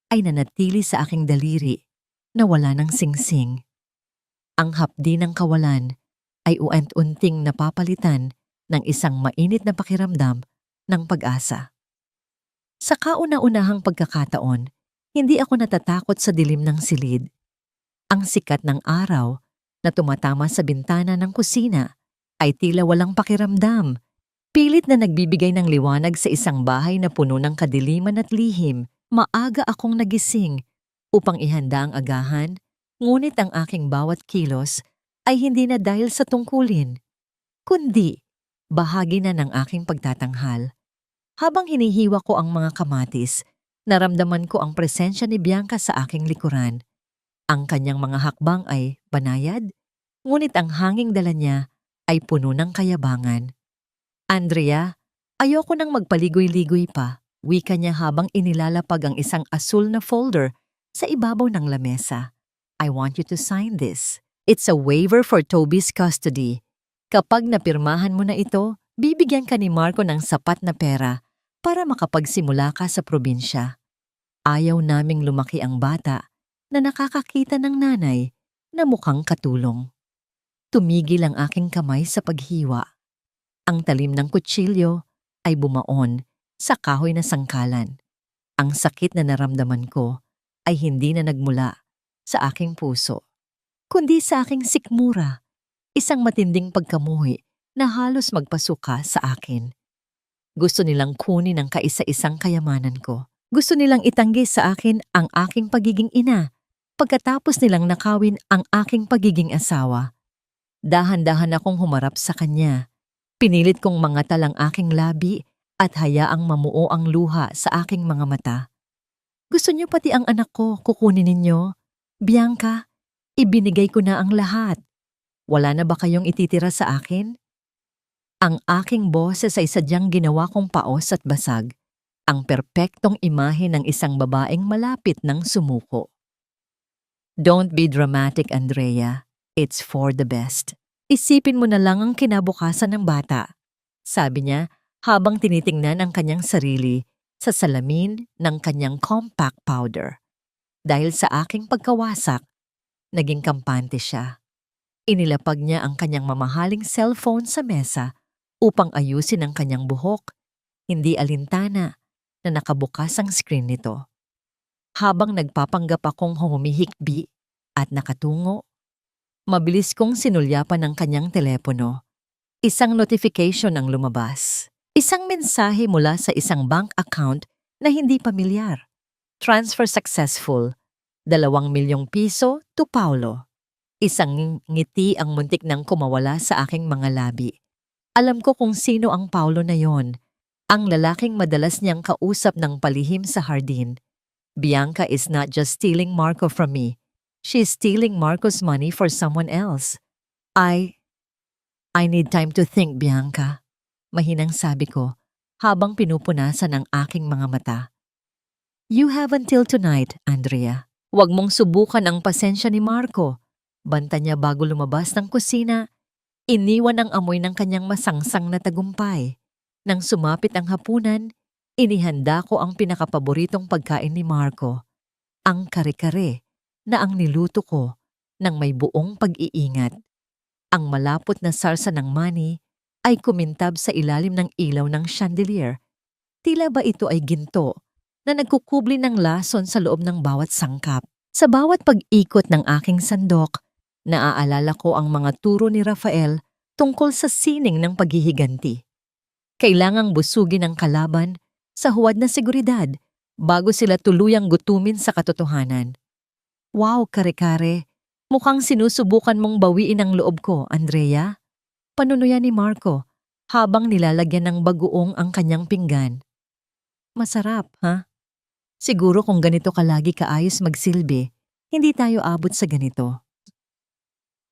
ay nanatili sa aking daliri na wala ng singsing. Ang hapdi ng kawalan ay uent-unting napapalitan ng isang mainit na pakiramdam ng pag-asa. Sa kauna-unahang pagkakataon, hindi ako natatakot sa dilim ng silid. Ang sikat ng araw na tumatama sa bintana ng kusina ay tila walang pakiramdam, pilit na nagbibigay ng liwanag sa isang bahay na puno ng kadiliman at lihim. Maaga akong nagising upang ihanda ang agahan, ngunit ang aking bawat kilos ay hindi na dahil sa tungkulin, kundi bahagi na ng aking pagtatanghal. Habang hinihiwa ko ang mga kamatis, naramdaman ko ang presensya ni Bianca sa aking likuran. Ang kanyang mga hakbang ay banayad, ngunit ang hanging dala niya ay puno ng kayabangan. Andrea, ayoko nang magpaligoy-ligoy pa, wika niya habang inilalapag ang isang asul na folder sa ibabaw ng lamesa. I want you to sign this. It's a waiver for Toby's custody. Kapag napirmahan mo na ito, bibigyan ka ni Marco ng sapat na pera para makapagsimula ka sa probinsya. Ayaw naming lumaki ang bata na nakakakita ng nanay na mukhang katulong. Tumigil ang aking kamay sa paghiwa. Ang talim ng kutsilyo ay bumaon sa kahoy na sangkalan. Ang sakit na naramdaman ko ay hindi na nagmula sa aking puso, kundi sa aking sikmura, isang matinding pagkamuhi na halos magpasuka sa akin. Gusto nilang kunin ang kaisa-isang kayamanan ko. Gusto nilang itanggi sa akin ang aking pagiging ina, pagkatapos nilang nakawin ang aking pagiging asawa. Dahan-dahan akong humarap sa kanya. Pinilit kong mangatal ang aking labi at hayaang mamuo ang luha sa aking mga mata. Gusto niyo pati ang anak ko kukunin ninyo? Bianca, ibinigay ko na ang lahat. Wala na ba kayong ititira sa akin? Ang aking boses ay sadyang ginawa kong paos at basag, ang perpektong imahe ng isang babaeng malapit ng sumuko. Don't be dramatic, Andrea. It's for the best. Isipin mo na lang ang kinabukasan ng bata. Sabi niya habang tinitingnan ang kanyang sarili sa salamin ng kanyang compact powder. Dahil sa aking pagkawasak, naging kampante siya. Inilapag niya ang kanyang mamahaling cellphone sa mesa upang ayusin ang kanyang buhok, hindi alintana na nakabukas ang screen nito. Habang nagpapanggap akong humihikbi at nakatungo, mabilis kong sinulyapan ang kanyang telepono. Isang notification ang lumabas. Isang mensahe mula sa isang bank account na hindi pamilyar. Transfer successful. 2 milyong piso to Paulo. Isang ngiti ang muntik nang kumawala sa aking mga labi. Alam ko kung sino ang Paulo na yon. Ang lalaking madalas niyang kausap ng palihim sa hardin. Bianca is not just stealing Marco from me. She's stealing Marco's money for someone else. I need time to think, Bianca. Mahinang sabi ko habang pinupunasan ang aking mga mata. You have until tonight, Andrea. Huwag mong subukan ang pasensya ni Marco. Banta niya bago lumabas ng kusina. Iniwan ang amoy ng kanyang masangsang na tagumpay. Nang sumapit ang hapunan, inihanda ko ang pinakapaboritong pagkain ni Marco. Ang kare-kare na ang niluto ko ng may buong pag-iingat. Ang malapot na sarsa ng mani ay kumintab sa ilalim ng ilaw ng chandelier. Tila ba ito ay ginto na nagkukubli ng lason sa loob ng bawat sangkap. Sa bawat pag-ikot ng aking sandok, naaalala ko ang mga turo ni Rafael tungkol sa sining ng paghihiganti. Kailangang busugin ang kalaban sa huwad na seguridad bago sila tuluyang gutumin sa katotohanan. Wow, kare-kare, mukhang sinusubukan mong bawiin ang loob ko, Andrea. Panunuya ni Marco habang nilalagyan ng bagoong ang kanyang pinggan. Masarap, ha? Siguro kung ganito ka lagi kaayos magsilbi, hindi tayo abot sa ganito.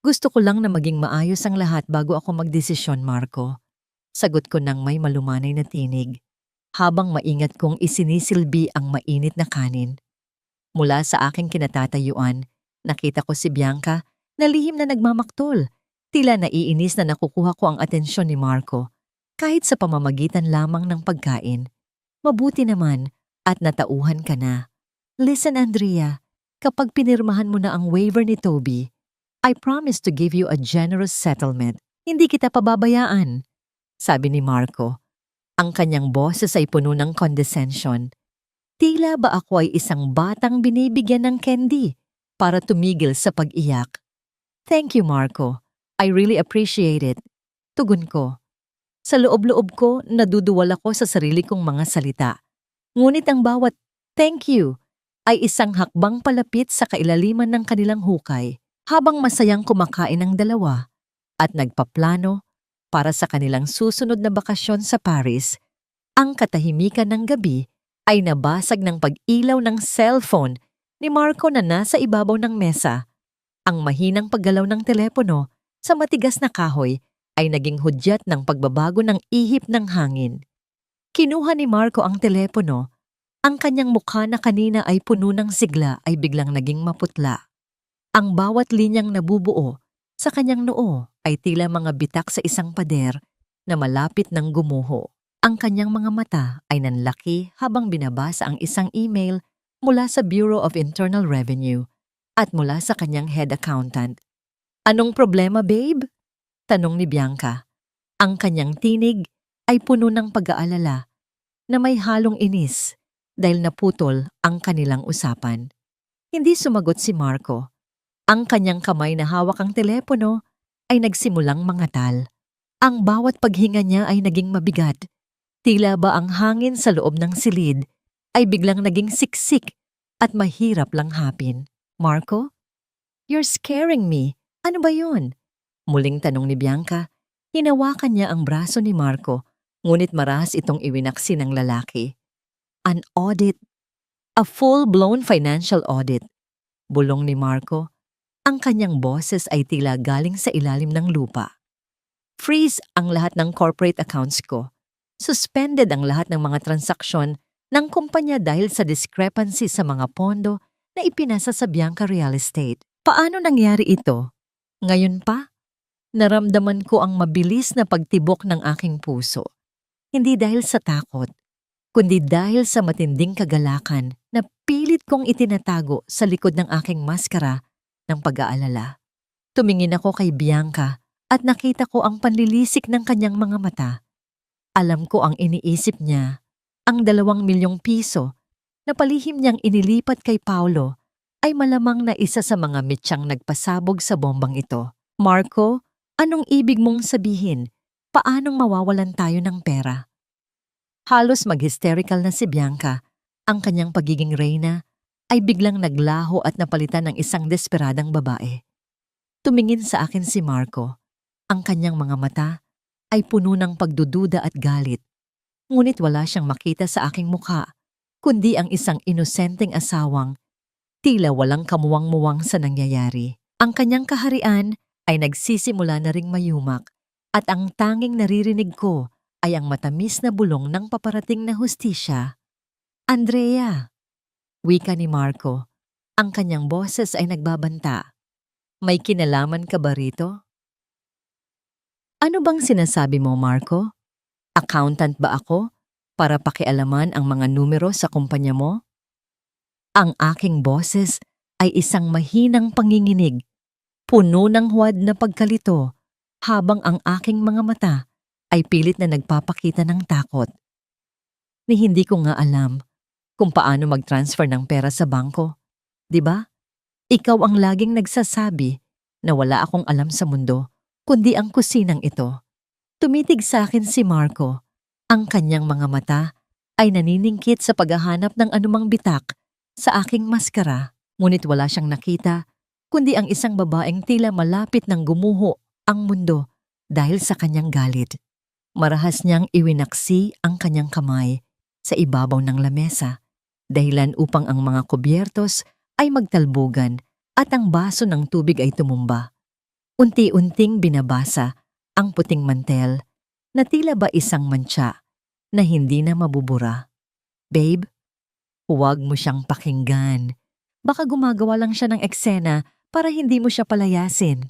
Gusto ko lang na maging maayos ang lahat bago ako magdesisyon, Marco. Sagot ko nang may malumanay na tinig, habang maingat kong isinisilbi ang mainit na kanin. Mula sa aking kinatatayuan, nakita ko si Bianca na lihim na nagmamaktol. Tila naiinis na nakukuha ko ang atensyon ni Marco, kahit sa pamamagitan lamang ng pagkain. Mabuti naman at natauhan ka na. Listen, Andrea, kapag pinirmahan mo na ang waiver ni Toby, I promise to give you a generous settlement. Hindi kita pababayaan. Sabi ni Marco. Ang kanyang boses ay puno ng condescension. Tila ba ako ay isang batang binibigyan ng candy para tumigil sa pag-iyak. Thank you, Marco. I really appreciate it. Tugon ko. Sa loob-loob ko, naduduwal ako sa sarili kong mga salita. Ngunit ang bawat thank you ay isang hakbang palapit sa kailaliman ng kanilang hukay habang masayang kumakain ang dalawa at nagpaplano para sa kanilang susunod na bakasyon sa Paris. Ang katahimikan ng gabi ay nabasag ng pag-ilaw ng cellphone ni Marco na nasa ibabaw ng mesa. Ang mahinang paggalaw ng telepono sa matigas na kahoy ay naging hudyat ng pagbabago ng ihip ng hangin. Kinuha ni Marco ang telepono. Ang kanyang mukha na kanina ay puno ng sigla ay biglang naging maputla. Ang bawat linyang nabubuo sa kanyang noo ay tila mga bitak sa isang pader na malapit ng gumuho. Ang kanyang mga mata ay nanlaki habang binabasa ang isang email mula sa Bureau of Internal Revenue at mula sa kanyang head accountant. Anong problema, babe? Tanong ni Bianca. Ang kanyang tinig ay puno ng pag-aalala na may halong inis dahil naputol ang kanilang usapan. Hindi sumagot si Marco. Ang kanyang kamay na hawak ang telepono ay nagsimulang mangatal. Ang bawat paghinga niya ay naging mabigat. Tila ba ang hangin sa loob ng silid ay biglang naging siksik at mahirap lang hapin. Marco? You're scaring me. Ano ba yun? Muling tanong ni Bianca. Hinawakan niya ang braso ni Marco, ngunit marahas itong iwinaksi ng lalaki. An audit. A full-blown financial audit. Bulong ni Marco. Ang kanyang boses ay tila galing sa ilalim ng lupa. Freeze ang lahat ng corporate accounts ko. Suspended ang lahat ng mga transaksyon ng kumpanya dahil sa discrepancy sa mga pondo na ipinasa sa Bianca Real Estate. Paano nangyari ito? Ngayon pa, naramdaman ko ang mabilis na pagtibok ng aking puso. Hindi dahil sa takot, kundi dahil sa matinding kagalakan na pilit kong itinatago sa likod ng aking maskara ng pag-aalala. Tumingin ako kay Bianca at nakita ko ang panlilisik ng kanyang mga mata. Alam ko ang iniisip niya, ang 2 milyong piso na palihim niyang inilipat kay Paulo ay malamang na isa sa mga mitsyang nagpasabog sa bombang ito. Marco, anong ibig mong sabihin? Paanong mawawalan tayo ng pera? Halos mag-hysterical na si Bianca. Ang kanyang pagiging reyna ay biglang naglaho at napalitan ng isang desperadang babae. Tumingin sa akin si Marco. Ang kanyang mga mata ay puno ng pagdududa at galit. Ngunit wala siyang makita sa aking mukha, kundi ang isang inosenteng asawang tila walang kamuwang-muwang sa nangyayari. Ang kanyang kaharian ay nagsisimula na ring mayumak at ang tanging naririnig ko ay ang matamis na bulong ng paparating na hustisya. Andrea, wika ni Marco. Ang kanyang boses ay nagbabanta. May kinalaman ka ba rito? Ano bang sinasabi mo, Marco? Accountant ba ako para pakialaman ang mga numero sa kumpanya mo? Ang aking boses ay isang mahinang panginginig, puno ng huwad na pagkalito, habang ang aking mga mata ay pilit na nagpapakita ng takot. Ni hindi ko nga alam kung paano mag-transfer ng pera sa bangko. 'Di ba? Ikaw ang laging nagsasabi na wala akong alam sa mundo, kundi ang kusinang ito. Tumitig sa akin si Marco. Ang kanyang mga mata ay naniningkit sa paghahanap ng anumang bitak sa aking maskara, ngunit wala siyang nakita, kundi ang isang babaeng tila malapit ng gumuho ang mundo dahil sa kanyang galit. Marahas niyang iwinaksi ang kanyang kamay sa ibabaw ng lamesa, dahilan upang ang mga kubyertos ay magtalbugan at ang baso ng tubig ay tumumba. Unti-unting binabasa ang puting mantel na tila ba isang mantsa na hindi na mabubura. Babe, huwag mo siyang pakinggan. Baka gumagawa lang siya ng eksena para hindi mo siya palayasin.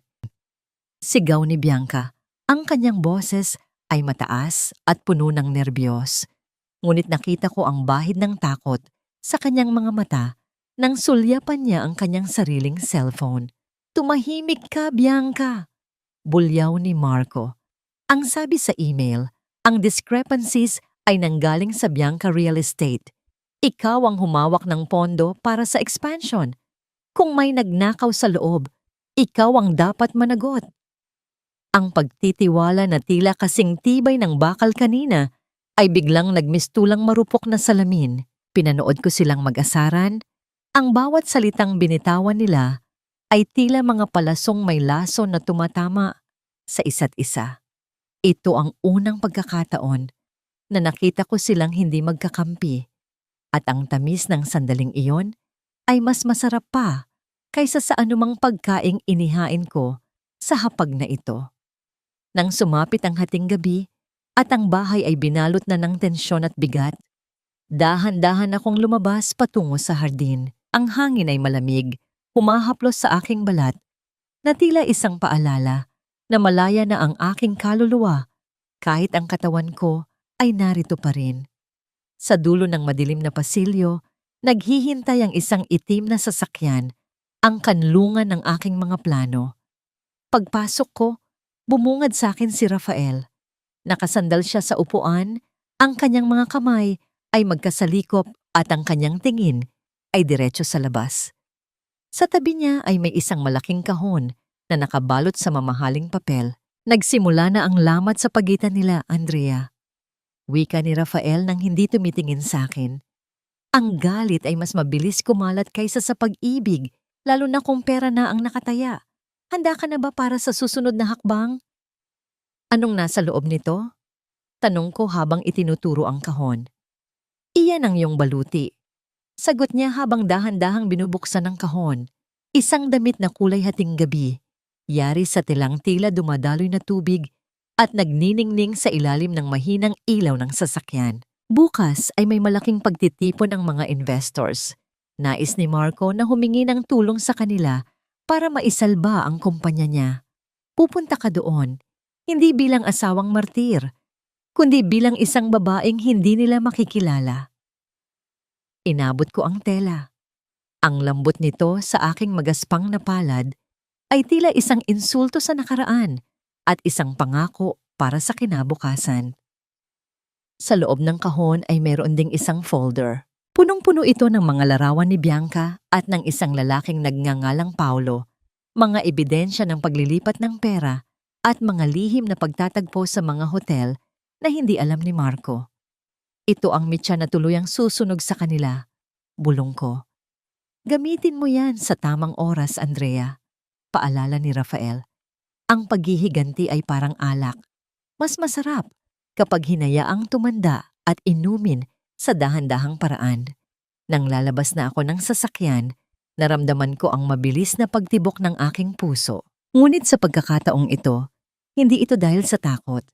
Sigaw ni Bianca. Ang kanyang boses ay mataas at puno ng nerbiyos. Ngunit nakita ko ang bahid ng takot sa kanyang mga mata nang sulyapan niya ang kanyang sariling cellphone. Tumahimik ka, Bianca! Bulyaw ni Marco. Ang sabi sa email, ang discrepancies ay nanggaling sa Bianca Real Estate. Ikaw ang humawak ng pondo para sa expansion. Kung may nagnakaw sa loob, ikaw ang dapat managot. Ang pagtitiwala na tila kasing tibay ng bakal kanina ay biglang nagmistulang marupok na salamin. Pinanood ko silang mag-asaran. Ang bawat salitang binitawan nila ay tila mga palasong may laso na tumatama sa isa't isa. Ito ang unang pagkakataon na nakita ko silang hindi magkakampi at ang tamis ng sandaling iyon ay mas masarap pa kaysa sa anumang pagkaing inihain ko sa hapag na ito. Nang sumapit ang hating gabi at ang bahay ay binalot na ng tensyon at bigat, dahan-dahan akong lumabas patungo sa hardin. Ang hangin ay malamig, humahaplos sa aking balat na tila isang paalala na malaya na ang aking kaluluwa kahit ang katawan ko ay narito pa rin. Sa dulo ng madilim na pasilyo, naghihintay ang isang itim na sasakyan, ang kanlungan ng aking mga plano. Pagpasok ko, bumungad sa akin si Rafael. Nakasandal siya sa upuan, ang kanyang mga kamay ay magkasalikop at ang kanyang tingin ay diretso sa labas. Sa tabi niya ay may isang malaking kahon na nakabalot sa mamahaling papel. Nagsimula na ang lamat sa pagitan nila, Andrea. Wika ni Rafael nang hindi tumitingin sa akin. Ang galit ay mas mabilis kumalat kaysa sa pag-ibig, lalo na kung pera na ang nakataya. Handa ka na ba para sa susunod na hakbang? Anong nasa loob nito? Tanong ko habang itinuturo ang kahon. Iyan ang iyong baluti. Sagot niya habang dahan-dahang binubuksan ng kahon. Isang damit na kulay hating gabi, yari sa tilang tila dumadaloy na tubig at nagniningning sa ilalim ng mahinang ilaw ng sasakyan. Bukas ay may malaking pagtitipon ang mga investors. Nais ni Marco na humingi ng tulong sa kanila para maisalba ang kumpanya niya. Pupunta ka doon, hindi bilang asawang martir, kundi bilang isang babaeng hindi nila makikilala. Inabot ko ang tela. Ang lambot nito sa aking magaspang na palad ay tila isang insulto sa nakaraan at isang pangako para sa kinabukasan. Sa loob ng kahon ay meron ding isang folder. Punong-puno ito ng mga larawan ni Bianca at ng isang lalaking nagngangalang Paulo, mga ebidensya ng paglilipat ng pera at mga lihim na pagtatagpo sa mga hotel na hindi alam ni Marco. Ito ang mitya na tuluyang susunog sa kanila. Bulong ko. Gamitin mo yan sa tamang oras, Andrea. Paalala ni Rafael. Ang paghihiganti ay parang alak. Mas masarap kapag hinayaang tumanda at inumin sa dahan-dahang paraan. Nang lalabas na ako ng sasakyan, naramdaman ko ang mabilis na pagtibok ng aking puso. Ngunit sa pagkakataong ito, hindi ito dahil sa takot.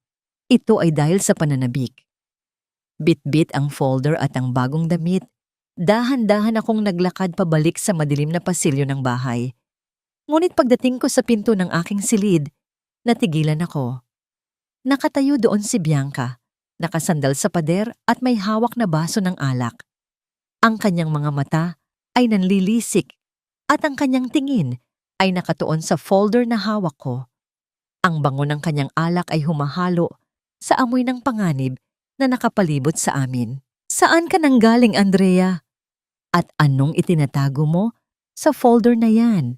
Ito ay dahil sa pananabik. Bit-bit ang folder at ang bagong damit. Dahan-dahan akong naglakad pabalik sa madilim na pasilyo ng bahay. Ngunit pagdating ko sa pinto ng aking silid, natigilan ako. Nakatayo doon si Bianca, nakasandal sa pader at may hawak na baso ng alak. Ang kanyang mga mata ay nanlilisik at ang kanyang tingin ay nakatuon sa folder na hawak ko. Ang bango ng kanyang alak ay humahalo sa amoy ng panganib na nakapalibot sa amin. Saan ka nanggaling, Andrea? At anong itinatago mo sa folder na yan?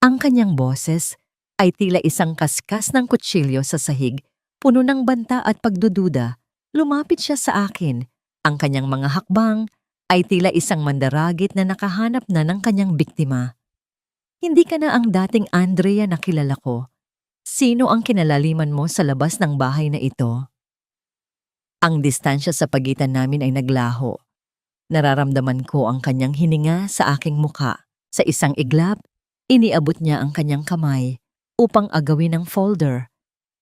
Ang kanyang boses ay tila isang kaskas ng kutsilyo sa sahig, puno ng banta at pagdududa. Lumapit siya sa akin. Ang kanyang mga hakbang ay tila isang mandaragit na nakahanap na ng kanyang biktima. Hindi ka na ang dating Andrea na kilala ko. Sino ang kinalaliman mo sa labas ng bahay na ito? Ang distansya sa pagitan namin ay naglaho. Nararamdaman ko ang kanyang hininga sa aking muka. Sa isang iglap, iniabot niya ang kanyang kamay upang agawin ang folder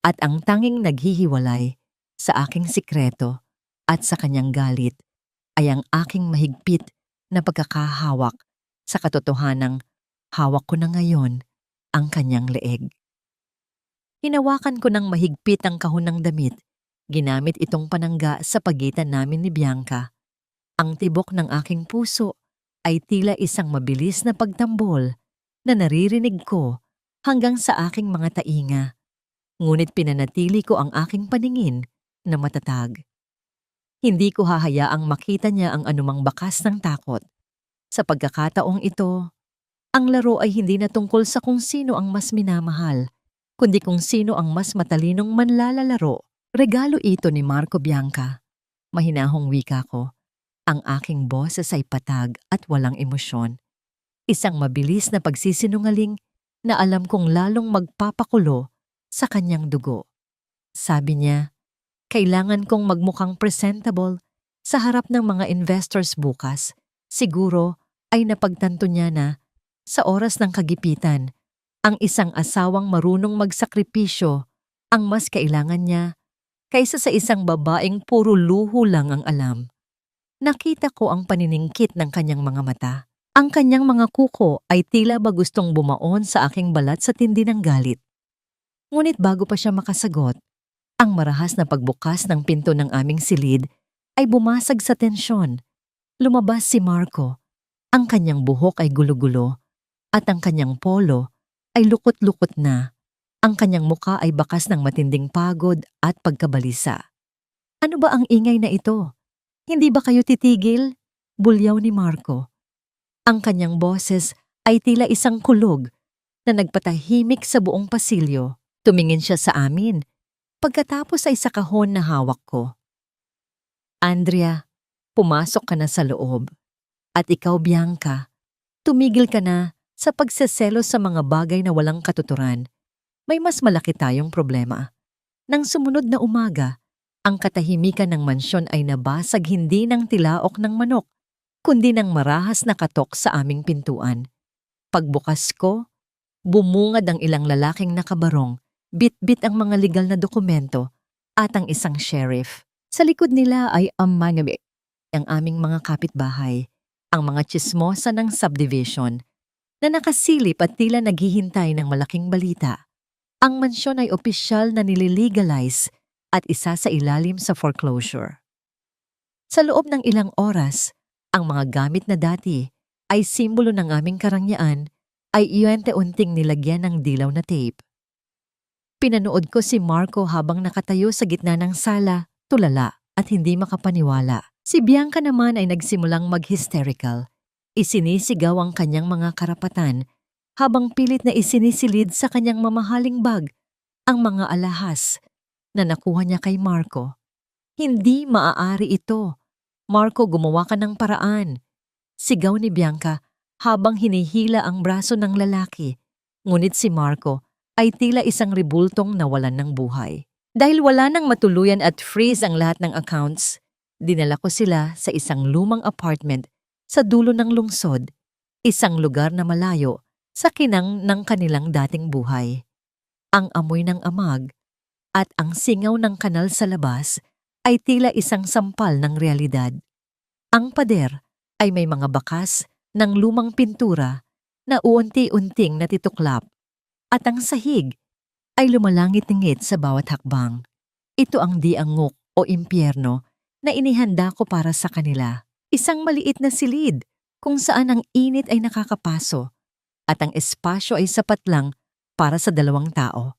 at ang tanging naghihiwalay sa aking sikreto at sa kanyang galit ay ang aking mahigpit na pagkakahawak sa katotohanang hawak ko na ngayon ang kanyang leeg. Hinawakan ko ng mahigpit ang kahon ng damit. Ginamit itong panangga sa pagitan namin ni Bianca. Ang tibok ng aking puso ay tila isang mabilis na pagtambol na naririnig ko hanggang sa aking mga tainga. Ngunit pinanatili ko ang aking paningin na matatag. Hindi ko hahayaang makita niya ang anumang bakas ng takot. Sa pagkakataong ito, ang laro ay hindi na tungkol sa kung sino ang mas minamahal, kundi kung sino ang mas matalinong manlalalaro. Regalo ito ni Marco, Bianca. Mahinahong wika ko. Ang aking boses ay patag at walang emosyon. Isang mabilis na pagsisinungaling na alam kong lalong magpapakulo sa kanyang dugo. Sabi niya, kailangan kong magmukhang presentable sa harap ng mga investors bukas. Siguro ay napagtanto niya na sa oras ng kagipitan, ang isang asawang marunong magsakripisyo ang mas kailangan niya kaysa sa isang babaeng puro luho lang ang alam. Nakita ko ang paniningkit ng kanyang mga mata. Ang kanyang mga kuko ay tila ba gustong bumaon sa aking balat sa tindi ng galit. Ngunit bago pa siya makasagot, ang marahas na pagbukas ng pinto ng aming silid ay bumasag sa tensyon. Lumabas si Marco. Ang kanyang buhok ay gulo-gulo at ang kanyang polo ay lukot-lukot na. Ang kanyang muka ay bakas ng matinding pagod at pagkabalisa. Ano ba ang ingay na ito? Hindi ba kayo titigil? Bulyaw ni Marco. Ang kanyang boses ay tila isang kulog na nagpatahimik sa buong pasilyo. Tumingin siya sa amin. Pagkatapos ay sa kahon na hawak ko. Andrea, pumasok ka na sa loob. At ikaw, Bianca, tumigil ka na sa pagseselos sa mga bagay na walang katuturan. May mas malaki tayong problema. Nang sumunod na umaga, ang katahimikan ng mansyon ay nabasag hindi ng tilaok ng manok, kundi ng marahas na katok sa aming pintuan. Pagbukas ko, bumungad ang ilang lalaking nakabarong, bit-bit ang mga legal na dokumento at ang isang sheriff. Sa likod nila ay ang aming mga kapitbahay. ang mga tsismosa ng subdivision na nakasilip at tila naghihintay ng malaking balita. Ang mansyon ay opisyal na nililegalize at isa sa ilalim sa foreclosure. Sa loob ng ilang oras, ang mga gamit na dati ay simbolo ng aming karangyaan ay iyon-unting nilagyan ng dilaw na tape. Pinanood ko si Marco habang nakatayo sa gitna ng sala, tulala at hindi makapaniwala. Si Bianca naman ay nagsimulang mag-hysterical. Isinisigaw ang kanyang mga karapatan habang pilit na isinisilid sa kanyang mamahaling bag ang mga alahas na nakuha niya kay Marco. Hindi maaari ito. Marco, gumawa ka ng paraan. Sigaw ni Bianca habang hinihila ang braso ng lalaki. Ngunit si Marco ay tila isang ribultong nawalan ng buhay. Dahil wala nang matuluyan at freeze ang lahat ng accounts, dinala ko sila sa isang lumang apartment sa dulo ng lungsod, isang lugar na malayo sa kinang ng kanilang dating buhay. Ang amoy ng amag at ang singaw ng kanal sa labas ay tila isang sampal ng realidad. Ang pader ay may mga bakas ng lumang pintura na uunti-unting natituklap at ang sahig ay lumalangit-ngit sa bawat hakbang. Ito ang diangok o impyerno na inihanda ko para sa kanila. Isang maliit na silid kung saan ang init ay nakakapaso at ang espasyo ay sapat lang para sa 2 tao.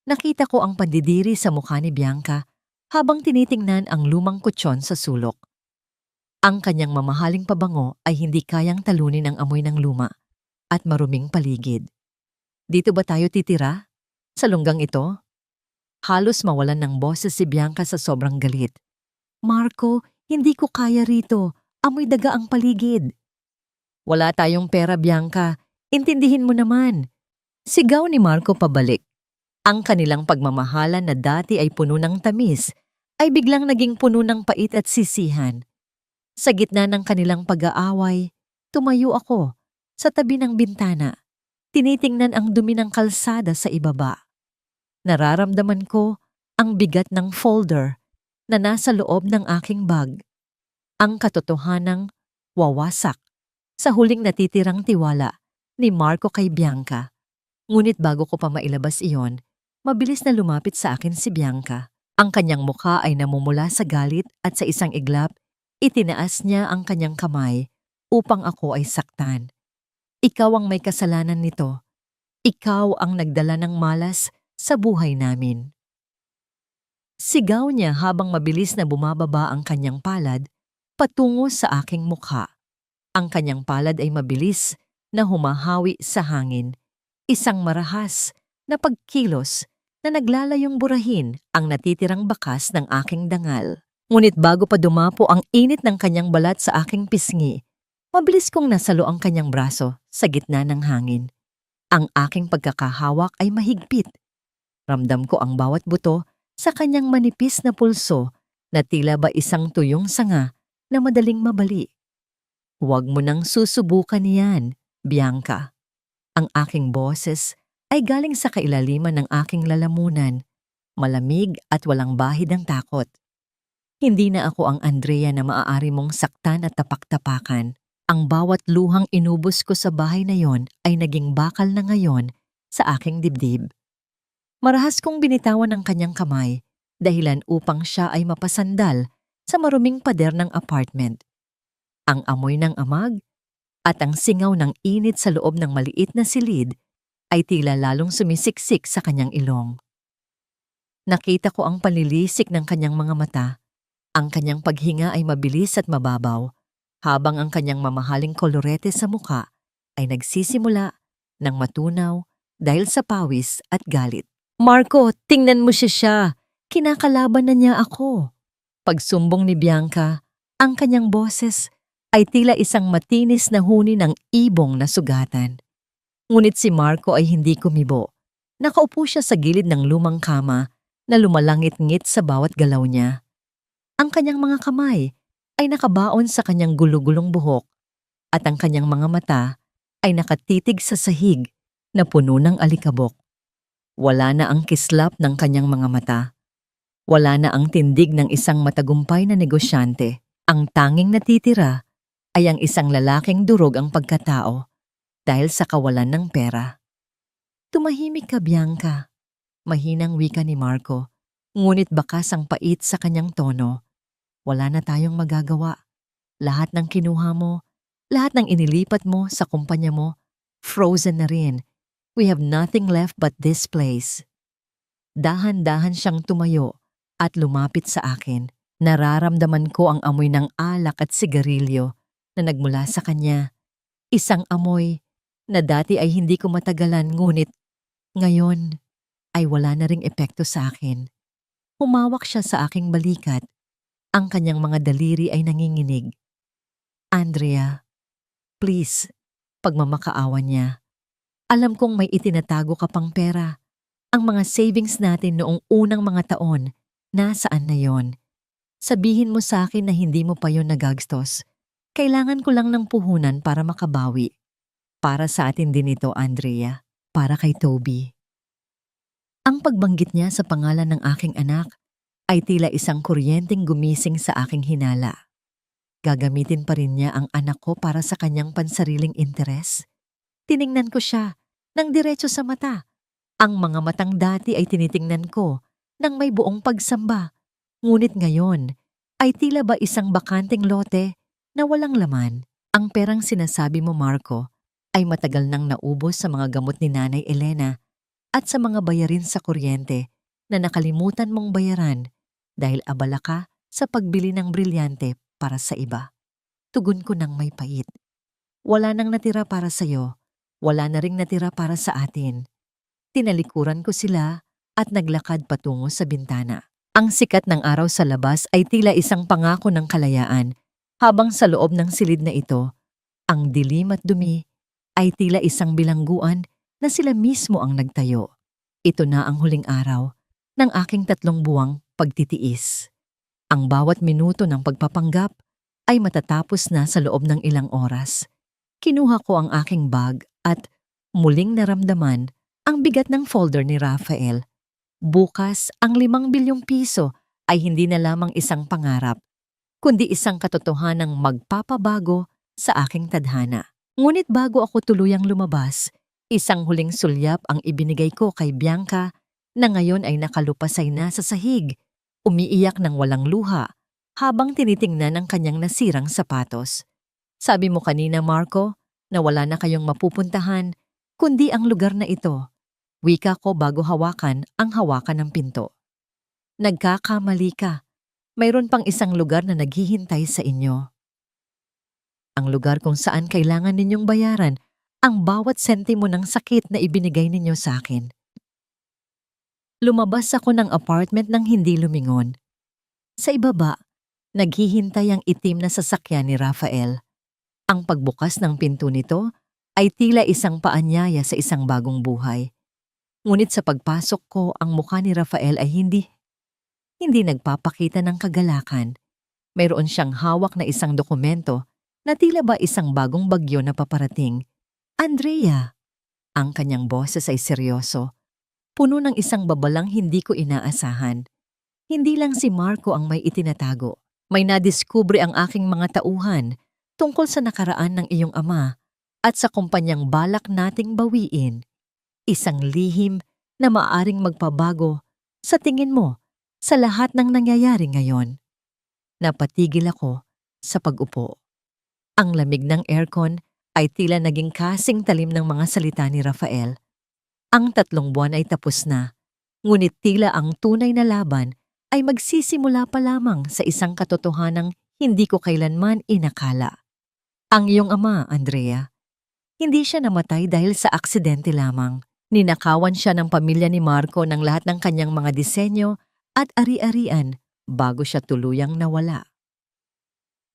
Nakita ko ang pandidiri sa mukha ni Bianca habang tinitingnan ang lumang kutsyon sa sulok. Ang kanyang mamahaling pabango ay hindi kayang talunin ang amoy ng luma at maruming paligid. Dito ba tayo titira? Sa lunggang ito? Halos mawalan ng boses si Bianca sa sobrang galit. Marco, hindi ko kaya rito. Amoy daga ang paligid. Wala tayong pera, Bianca. Intindihin mo naman. Sigaw ni Marco pabalik. Ang kanilang pagmamahalan na dati ay puno ng tamis, ay biglang naging puno ng pait at sisihan. Sa gitna ng kanilang pag-aaway, tumayo ako sa tabi ng bintana. Tinitingnan ang dumi ng kalsada sa ibaba. Nararamdaman ko ang bigat ng folder na nasa loob ng aking bag. Ang katotohanang wawasak sa huling natitirang tiwala ni Marco kay Bianca. Ngunit bago ko pa mailabas iyon, mabilis na lumapit sa akin si Bianca. Ang kanyang mukha ay namumula sa galit at sa isang iglap, itinaas niya ang kanyang kamay upang ako ay saktan. Ikaw ang may kasalanan nito. Ikaw ang nagdala ng malas sa buhay namin. Sigaw niya habang mabilis na bumababa ang kanyang palad patungo sa aking mukha. Ang kanyang palad ay mabilis na humahawi sa hangin. Isang marahas na pagkilos na naglalayong burahin ang natitirang bakas ng aking dangal. Ngunit bago pa dumapo ang init ng kanyang balat sa aking pisngi, mabilis kong nasalo ang kanyang braso sa gitna ng hangin. Ang aking pagkakahawak ay mahigpit. Ramdam ko ang bawat buto sa kanyang manipis na pulso na tila ba isang tuyong sanga na madaling mabali. Huwag mo nang susubukan niyan, Bianca. Ang aking boses ay galing sa kailaliman ng aking lalamunan, malamig at walang bahid ng takot. Hindi na ako ang Andrea na maaari mong saktan at tapak-tapakan. Ang bawat luhang inubos ko sa bahay na yon ay naging bakal na ngayon sa aking dibdib. Marahas kong binitawan ang kanyang kamay, dahilan upang siya ay mapasandal sa maruming pader ng apartment. Ang amoy ng amag at ang singaw ng init sa loob ng maliit na silid ay tila lalong sumisiksik sa kanyang ilong. Nakita ko ang panlilisik ng kanyang mga mata. Ang kanyang paghinga ay mabilis at mababaw, habang ang kanyang mamahaling kolorete sa mukha ay nagsisimula ng matunaw dahil sa pawis at galit. Marco, tingnan mo siya. Kinakalaban na niya ako. Pagsumbong ni Bianca, ang kanyang boses ay tila isang matinis na huni ng ibong na sugatan. Ngunit si Marco ay hindi kumibo. Nakaupo siya sa gilid ng lumang kama na lumalangit-ngit sa bawat galaw niya. Ang kanyang mga kamay ay nakabaon sa kanyang gulugulong buhok at ang kanyang mga mata ay nakatitig sa sahig na puno ng alikabok. Wala na ang kislap ng kanyang mga mata. Wala na ang tindig ng isang matagumpay na negosyante. Ang tanging natitira ay ang isang lalaking durog ang pagkatao dahil sa kawalan ng pera. Tumahimik ka, Bianca. Mahinang wika ni Marco, ngunit bakas ang pait sa kanyang tono. Wala na tayong magagawa. Lahat ng kinuha mo, lahat ng inilipat mo sa kumpanya mo, frozen na rin. We have nothing left but this place. Dahan-dahan siyang tumayo at lumapit sa akin. Nararamdaman ko ang amoy ng alak at sigarilyo na nagmula sa kanya. Isang amoy na dati ay hindi ko matagalan ngunit ngayon ay wala na ring epekto sa akin. Humawak siya sa aking balikat. Ang kanyang mga daliri ay nanginginig. Andrea, please, pagmamakaawa niya. Alam kong may itinatago ka pang pera. Ang mga savings natin noong unang mga taon, nasaan na yon? Sabihin mo sa akin na hindi mo pa yon nagastos. Kailangan ko lang ng puhunan para makabawi. Para sa atin din ito, Andrea. Para kay Toby. Ang pagbanggit niya sa pangalan ng aking anak ay tila isang kuryenteng gumising sa aking hinala. Gagamitin pa rin niya ang anak ko para sa kanyang pansariling interes? Tiningnan ko siya nang diretso sa mata. Ang mga matang dati ay tinitingnan ko nang may buong pagsamba. Ngunit ngayon ay tila ba isang bakanteng lote na walang laman. Ang perang sinasabi mo, Marco, ay matagal nang naubos sa mga gamot ni Nanay Elena at sa mga bayarin sa kuryente na nakalimutan mong bayaran dahil abala ka sa pagbili ng brilyante para sa iba. Tugon ko nang may pait. Wala nang natira para sa'yo, wala na ring natira para sa atin. Tinalikuran ko sila at naglakad patungo sa bintana. Ang sikat ng araw sa labas ay tila isang pangako ng kalayaan, habang sa loob ng silid na ito, ang dilim at dumi ay tila isang bilangguan na sila mismo ang nagtayo. Ito na ang huling araw ng aking 3 buwang pagtitiis. Ang bawat minuto ng pagpapanggap ay matatapos na sa loob ng ilang oras. Kinuha ko ang aking bag at muling naramdaman ang bigat ng folder ni Rafael. Bukas, ang 5 bilyong piso ay hindi na lamang isang pangarap, kundi isang katotohanang magpapabago sa aking tadhana. Ngunit bago ako tuluyang lumabas, isang huling sulyap ang ibinigay ko kay Bianca na ngayon ay nakalupasay na sa sahig, umiiyak ng walang luha habang tinitingnan ang kanyang nasirang sapatos. Sabi mo kanina, Marco, na wala na kayong mapupuntahan, kundi ang lugar na ito. Wika ko bago hawakan ang hawakan ng pinto. Nagkakamali ka. Mayroon pang isang lugar na naghihintay sa inyo. Ang lugar kung saan kailangan ninyong bayaran ang bawat sentimo ng sakit na ibinigay ninyo sa akin. Lumabas ako ng apartment nang hindi lumingon. Sa ibaba, naghihintay ang itim na sasakyan ni Rafael. Ang pagbukas ng pinto nito ay tila isang paanyaya sa isang bagong buhay. Ngunit sa pagpasok ko, ang mukha ni Rafael ay hindi nagpapakita ng kagalakan. Mayroon siyang hawak na isang dokumento na tila ba isang bagong bagyo na paparating. Andrea, ang kanyang boses ay seryoso. Puno ng isang babalang hindi ko inaasahan. Hindi lang si Marco ang may itinatago. May nadiskubre ang aking mga tauhan tungkol sa nakaraan ng iyong ama at sa kumpanyang balak nating bawiin. Isang lihim na maaring magpabago sa tingin mo sa lahat ng nangyayari ngayon. Napatigil ako sa pag-upo. Ang lamig ng aircon ay tila naging kasing talim ng mga salita ni Rafael. Ang 3 buwan ay tapos na, ngunit tila ang tunay na laban ay magsisimula pa lamang sa isang katotohanang hindi ko kailanman inakala. Ang iyong ama, Andrea, hindi siya namatay dahil sa aksidente lamang. Ninakawan siya ng pamilya ni Marco ng lahat ng kanyang mga disenyo at ari-arian bago siya tuluyang nawala.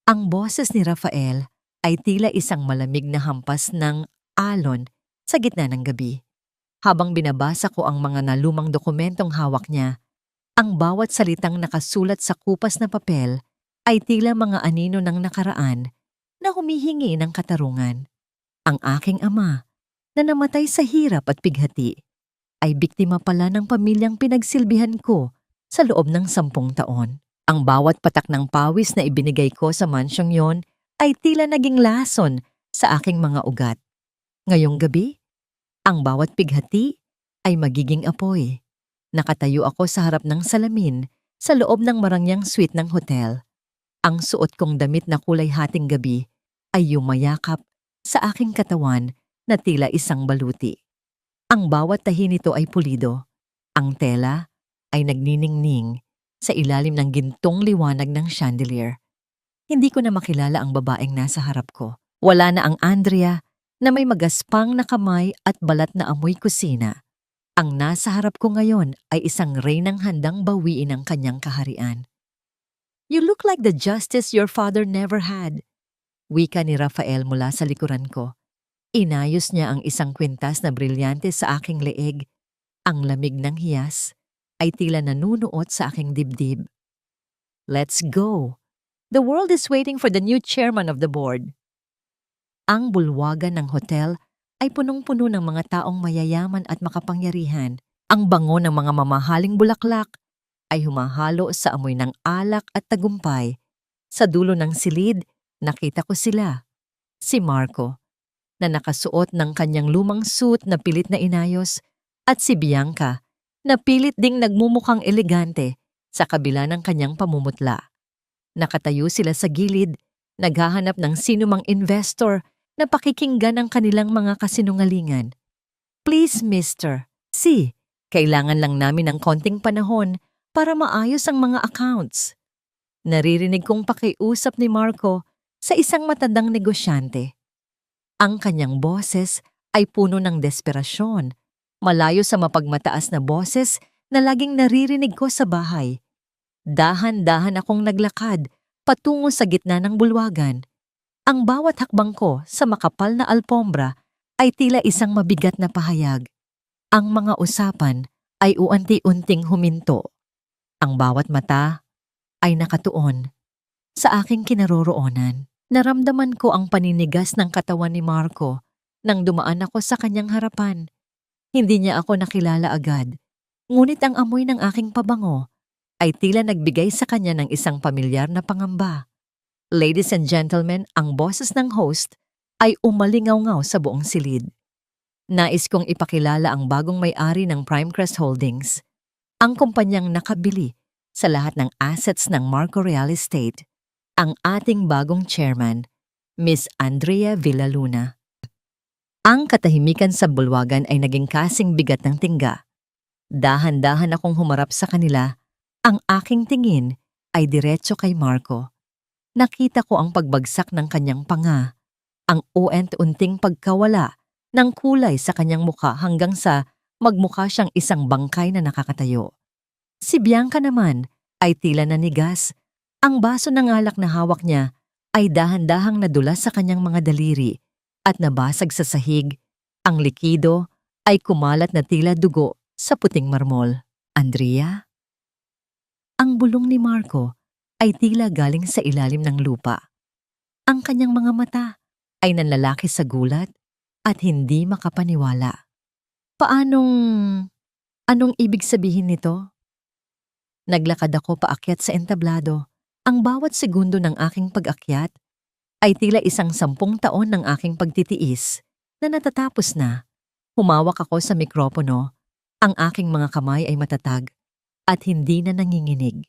Ang boses ni Rafael ay tila isang malamig na hampas ng alon sa gitna ng gabi. Habang binabasa ko ang mga nalumang dokumentong hawak niya, ang bawat salitang nakasulat sa kupas na papel ay tila mga anino ng nakaraan na humihingi ng katarungan. Ang aking ama, na namatay sa hirap at pighati, ay biktima pala ng pamilyang pinagsilbihan ko sa loob ng 10 taon. Ang bawat patak ng pawis na ibinigay ko sa mansyong yon ay tila naging lason sa aking mga ugat. Ngayong gabi, ang bawat pighati ay magiging apoy. Nakatayo ako sa harap ng salamin sa loob ng marangyang suite ng hotel. Ang suot kong damit na kulay hating gabi ay yumayakap sa aking katawan na tila isang baluti. Ang bawat tahi nito ay pulido. Ang tela ay nagniningning sa ilalim ng gintong liwanag ng chandelier. Hindi ko na makilala ang babaeng nasa harap ko. Wala na ang Andrea na may magaspang na kamay at balat na amoy kusina. Ang nasa harap ko ngayon ay isang reynang handang bawiin ang kanyang kaharian. "You look like the justice your father never had," wika ni Rafael mula sa likuran ko. Inayos niya ang isang kwintas na brilyante sa aking leeg. Ang lamig ng hiyas ay tila nanunuot sa aking dibdib. "Let's go. The world is waiting for the new chairman of the board." Ang bulwagan ng hotel ay punong-puno ng mga taong mayayaman at makapangyarihan. Ang bango ng mga mamahaling bulaklak ay humahalo sa amoy ng alak at tagumpay. Sa dulo ng silid, nakita ko sila. Si Marco, na nakasuot ng kanyang lumang suit na pilit na inayos, at si Bianca, na pilit ding nagmumukhang elegante sa kabila ng kanyang pamumutla. Nakatayo sila sa gilid, naghahanap ng sinumang investor na pakikinggan ang kanilang mga kasinungalingan. "Please, mister. Kailangan lang namin ng konting panahon para maayos ang mga accounts." Naririnig kong pakiusap ni Marco sa isang matandang negosyante. Ang kanyang boses ay puno ng desperasyon, malayo sa mapagmataas na boses na laging naririnig ko sa bahay. Dahan-dahan akong naglakad patungo sa gitna ng bulwagan. Ang bawat hakbang ko sa makapal na alpombra ay tila isang mabigat na pahayag. Ang mga usapan ay unti-unting huminto. Ang bawat mata ay nakatuon sa aking kinaroroonan. Naramdaman ko ang paninigas ng katawan ni Marco nang dumaan ako sa kanyang harapan. Hindi niya ako nakilala agad, ngunit ang amoy ng aking pabango ay tila nagbigay sa kanya ng isang pamilyar na pangamba. "Ladies and gentlemen," ang boses ng host ay umalingaw-ngaw sa buong silid. Nais kong ipakilala ang bagong may-ari ng Primecrest Holdings, ang kumpanyang nakabili sa lahat ng assets ng Marco Real Estate, ang ating bagong chairman, Miss Andrea Villaluna. Ang katahimikan sa bulwagan ay naging kasing bigat ng tingga. Dahan-dahan akong humarap sa kanila. Ang aking tingin ay diretso kay Marco. Nakita ko ang pagbagsak ng kanyang panga, ang unti-unting pagkawala ng kulay sa kanyang mukha hanggang sa magmukha siyang isang bangkay na nakakatayo. Si Bianca naman ay tila nanigas. Ang baso ng alak na hawak niya ay dahan-dahang nadulas sa kanyang mga daliri at nabasag sa sahig. Ang likido ay kumalat na tila dugo sa puting marmol. "Andrea?" Ang bulong ni Marco ay tila galing sa ilalim ng lupa. Ang kanyang mga mata ay nanlalaki sa gulat at hindi makapaniwala. Anong ibig sabihin nito?" Naglakad ako paakyat sa entablado. Ang bawat segundo ng aking pag-akyat ay tila isang 10 taon ng aking pagtitiis na natatapos na. Humawak ako sa mikropono. Ang aking mga kamay ay matatag at hindi na nanginginig.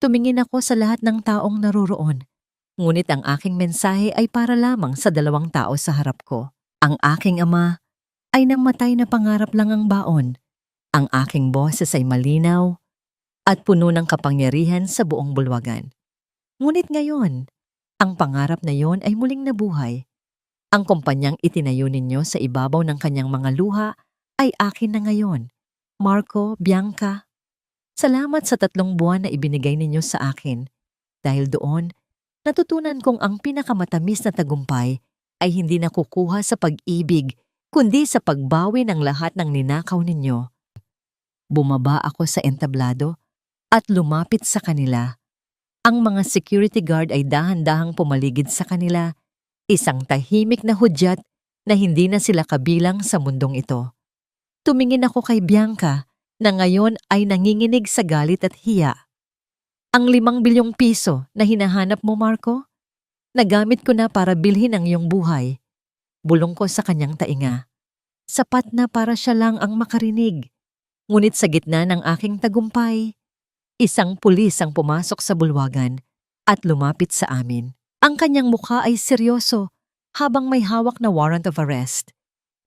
Tumingin ako sa lahat ng taong naroroon, ngunit ang aking mensahe ay para lamang sa 2 tao sa harap ko. Ang aking ama ay namatay na pangarap lang ang baon. Ang aking boses ay malinaw at puno ng kapangyarihan sa buong bulwagan. Ngunit ngayon, ang pangarap na yon ay muling nabuhay. Ang kumpanyang itinayo ninyo sa ibabaw ng kanyang mga luha ay akin na ngayon. Marco, Bianca, salamat sa 3 buwan na ibinigay ninyo sa akin. Dahil doon, natutunan kong ang pinakamatamis na tagumpay ay hindi nakukuha sa pag-ibig, kundi sa pagbawi ng lahat ng ninakaw ninyo. Bumaba ako sa entablado at lumapit sa kanila. Ang mga security guard ay dahan-dahang pumaligid sa kanila, isang tahimik na hudyat na hindi na sila kabilang sa mundong ito. Tumingin ako kay Bianca na ngayon ay nanginginig sa galit at hiya. "Ang 5 bilyong piso na hinahanap mo, Marco? Nagamit ko na para bilhin ang iyong buhay. Bulong ko sa kanyang tainga. Sapat na para siya lang ang makarinig. Ngunit sa gitna ng aking tagumpay, isang pulis ang pumasok sa bulwagan at lumapit sa amin. Ang kanyang mukha ay seryoso habang may hawak na warrant of arrest.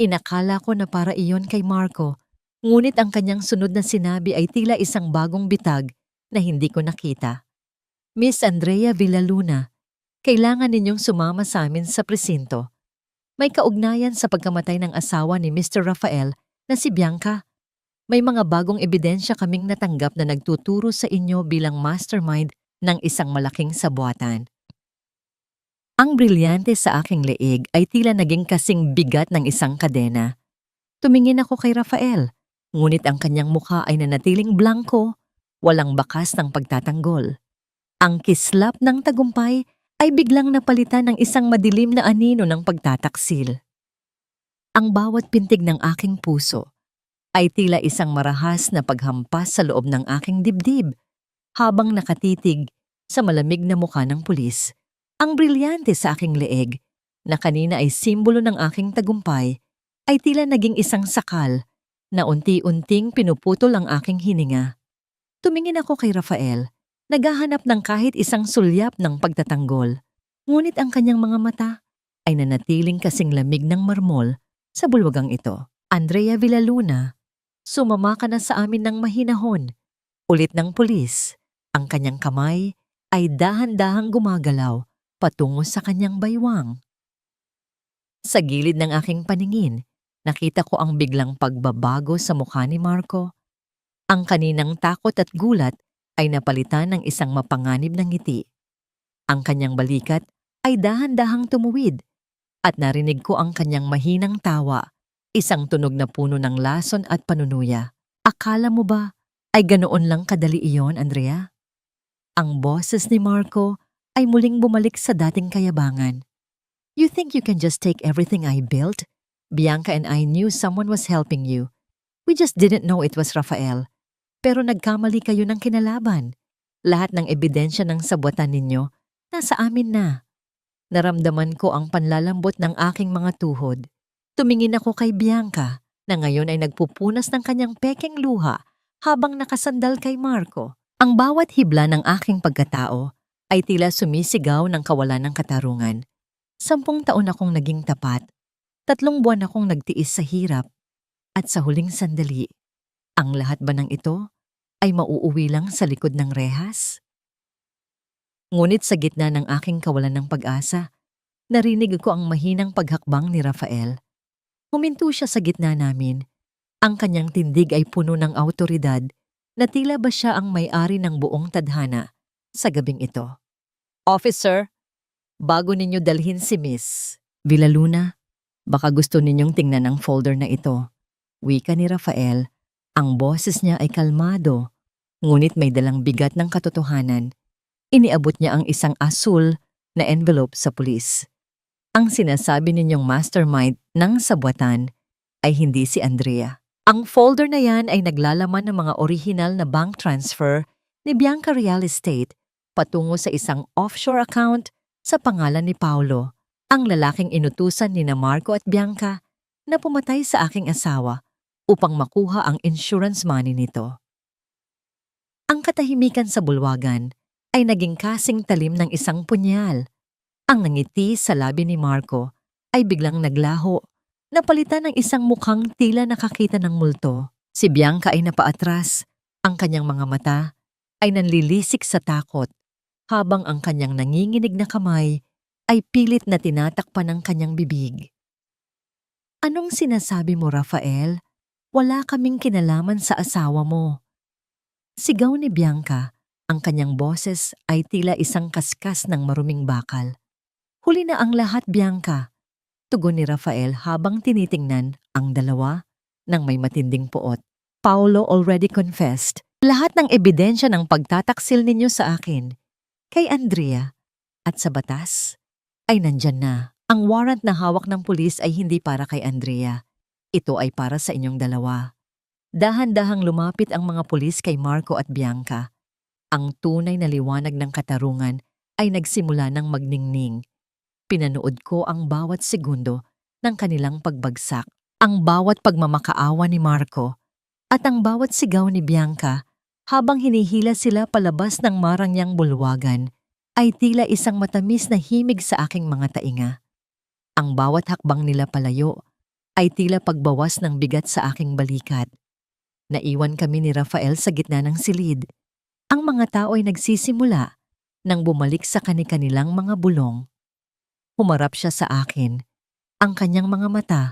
Inakala ko na para iyon kay Marco, ngunit ang kanyang sunod na sinabi ay tila isang bagong bitag na hindi ko nakita. Miss Andrea Villaluna, kailangan ninyong sumama sa amin sa presinto. May kaugnayan sa pagkamatay ng asawa ni Mr. Rafael na si Bianca. May mga bagong ebidensya kaming natanggap na nagtuturo sa inyo bilang mastermind ng isang malaking sabuatan. Ang brilyante sa aking leeg ay tila naging kasing bigat ng isang kadena. Tumingin ako kay Rafael, ngunit ang kanyang mukha ay nanatiling blanko, walang bakas ng pagtatanggol. Ang kislap ng tagumpay ay biglang napalitan ng isang madilim na anino ng pagtataksil. Ang bawat pintig ng aking puso ay tila isang marahas na paghampas sa loob ng aking dibdib habang nakatitig sa malamig na mukha ng pulis. Ang brilyante sa aking leeg, na kanina ay simbolo ng aking tagumpay, ay tila naging isang sakal na unti-unting pinuputol ang aking hininga. Tumingin ako kay Rafael, naghahanap ng kahit isang sulyap ng pagtatanggol, ngunit ang kanyang mga mata ay nanatiling kasing lamig ng marmol sa bulwagang ito. Andrea Villaluna, sumama ka na sa amin ng mahinahon. Ulit ng pulis, ang kanyang kamay ay dahan-dahang gumagalaw patungo sa kanyang baywang. Sa gilid ng aking paningin, nakita ko ang biglang pagbabago sa mukha ni Marco. Ang kaninang takot at gulat ay napalitan ng isang mapanganib na ngiti. Ang kanyang balikat ay dahan-dahang tumuwid at narinig ko ang kanyang mahinang tawa, isang tunog na puno ng lason at panunuya. Akala mo ba ay ganoon lang kadali iyon, Andrea? Ang boses ni Marco ay muling bumalik sa dating kayabangan. You think you can just take everything I built? Bianca and I knew someone was helping you. We just didn't know it was Rafael. Pero nagkamali kayo ng kinalaban. Lahat ng ebidensya ng sabuatan ninyo, nasa amin na. Naramdaman ko ang panlalambot ng aking mga tuhod. Tumingin ako kay Bianca, na ngayon ay nagpupunas ng kanyang pekeng luha habang nakasandal kay Marco. Ang bawat hibla ng aking pagkatao ay tila sumisigaw ng kawalan ng katarungan. 10 taon akong naging tapat, 3 buwan akong nagtiis sa hirap, at sa huling sandali, ang lahat ba ng ito ay mauuwi lang sa likod ng rehas? Ngunit sa gitna ng aking kawalan ng pag-asa, narinig ko ang mahinang paghakbang ni Rafael. Huminto siya sa gitna namin. Ang kanyang tindig ay puno ng awtoridad na tila ba siya ang may-ari ng buong tadhana sa gabing ito. Officer, bago ninyo dalhin si Miss Villaluna, baka gusto ninyong tingnan ang folder na ito. Wika ni Rafael, ang boses niya ay kalmado, ngunit may dalang bigat ng katotohanan. Iniabot niya ang isang asul na envelope sa pulis. Ang sinasabi ninyong mastermind ng sabuatan ay hindi si Andrea. Ang folder na yan ay naglalaman ng mga orihinal na bank transfer ni Bianca Real Estate patungo sa isang offshore account sa pangalan ni Paulo, ang lalaking inutusan ni na Marco at Bianca na pumatay sa aking asawa upang makuha ang insurance money nito. Ang katahimikan sa bulwagan ay naging kasing talim ng isang punyal. Ang nangiti sa labi ni Marco ay biglang naglaho, napalitan ng isang mukhang tila nakakita ng multo. Si Bianca ay napaatras, ang kanyang mga mata ay nanlilisik sa takot, habang ang kanyang nanginginig na kamay ay pilit na tinatakpan ng kanyang bibig. Anong sinasabi mo, Rafael? Wala kaming kinalaman sa asawa mo. Sigaw ni Bianca. Ang kanyang boses ay tila isang kaskas ng maruming bakal. Huli na ang lahat, Bianca. Tugon ni Rafael habang tinitingnan ang dalawa ng may matinding puot. Paulo already confessed. Lahat ng ebidensya ng pagtataksil ninyo sa akin, kay Andrea, at sa batas, ay nandyan na. Ang warrant na hawak ng pulis ay hindi para kay Andrea. Ito ay para sa inyong dalawa. Dahan-dahang lumapit ang mga pulis kay Marco at Bianca. Ang tunay na liwanag ng katarungan ay nagsimula ng magningning. Pinanood ko ang bawat segundo ng kanilang pagbagsak, ang bawat pagmamakaawa ni Marco at ang bawat sigaw ni Bianca habang hinihila sila palabas ng marangyang bulwagan ay tila isang matamis na himig sa aking mga tainga. Ang bawat hakbang nila palayo ay tila pagbawas ng bigat sa aking balikat. Naiwan kami ni Rafael sa gitna ng silid. Ang mga tao ay nagsisimula nang bumalik sa kani-kanilang mga bulong. Humarap siya sa akin. Ang kanyang mga mata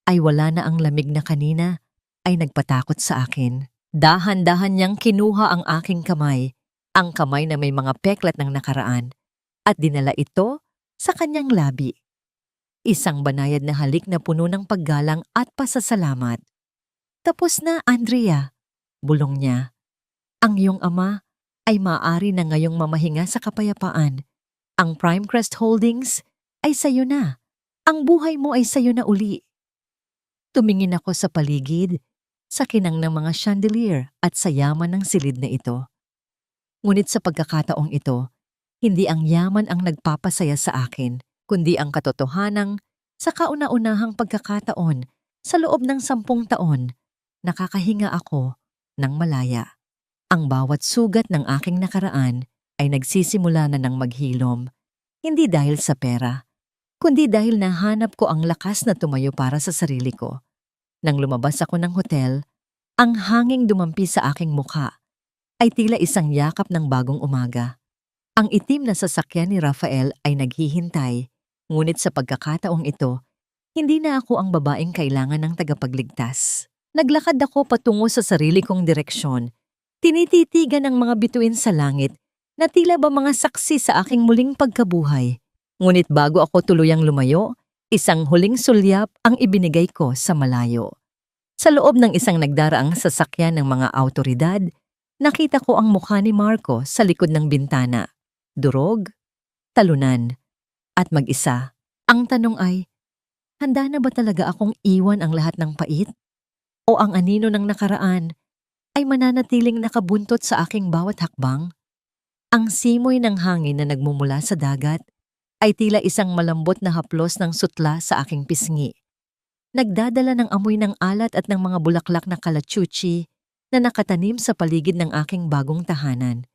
ay wala na ang lamig na kanina ay nagpatakot sa akin. Dahan-dahan niyang kinuha ang aking kamay, ang kamay na may mga peklat ng nakaraan, at dinala ito sa kanyang labi. Isang banayad na halik na puno ng paggalang at pasasalamat. Tapos na, Andrea, bulong niya. Ang iyong ama ay maaari na ngayong mamahinga sa kapayapaan. Ang Primecrest Holdings ay sayo na. Ang buhay mo ay sayo na uli. Tumingin ako sa paligid, sa kinang ng mga chandelier at sa yaman ng silid na ito. Ngunit sa pagkakataong ito, hindi ang yaman ang nagpapasaya sa akin, kundi ang katotohanang sa kauna-unahang pagkakataon sa loob ng 10 taon, nakakahinga ako ng malaya. Ang bawat sugat ng aking nakaraan ay nagsisimula na ng maghilom, hindi dahil sa pera, kundi dahil nahanap ko ang lakas na tumayo para sa sarili ko. Nang lumabas ako ng hotel, ang hanging dumampi sa aking mukha ay tila isang yakap ng bagong umaga. Ang itim na sasakyan ni Rafael ay naghihintay, ngunit sa pagkakataong ito, hindi na ako ang babaeng kailangan ng tagapagligtas. Naglakad ako patungo sa sarili kong direksyon, tinititigan ang mga bituin sa langit na tila ba mga saksi sa aking muling pagkabuhay. Ngunit bago ako tuluyang lumayo, isang huling sulyap ang ibinigay ko sa malayo. Sa loob ng isang nagdaraang sasakyan ng mga awtoridad, nakita ko ang mukha ni Marco sa likod ng bintana. Durog, talunan, at mag-isa. Ang tanong ay, handa na ba talaga akong iwan ang lahat ng pait? O ang anino ng nakaraan ay mananatiling nakabuntot sa aking bawat hakbang? Ang simoy ng hangin na nagmumula sa dagat ay tila isang malambot na haplos ng sutla sa aking pisngi. Nagdadala ng amoy ng alat at ng mga bulaklak na kalachuchi na nakatanim sa paligid ng aking bagong tahanan.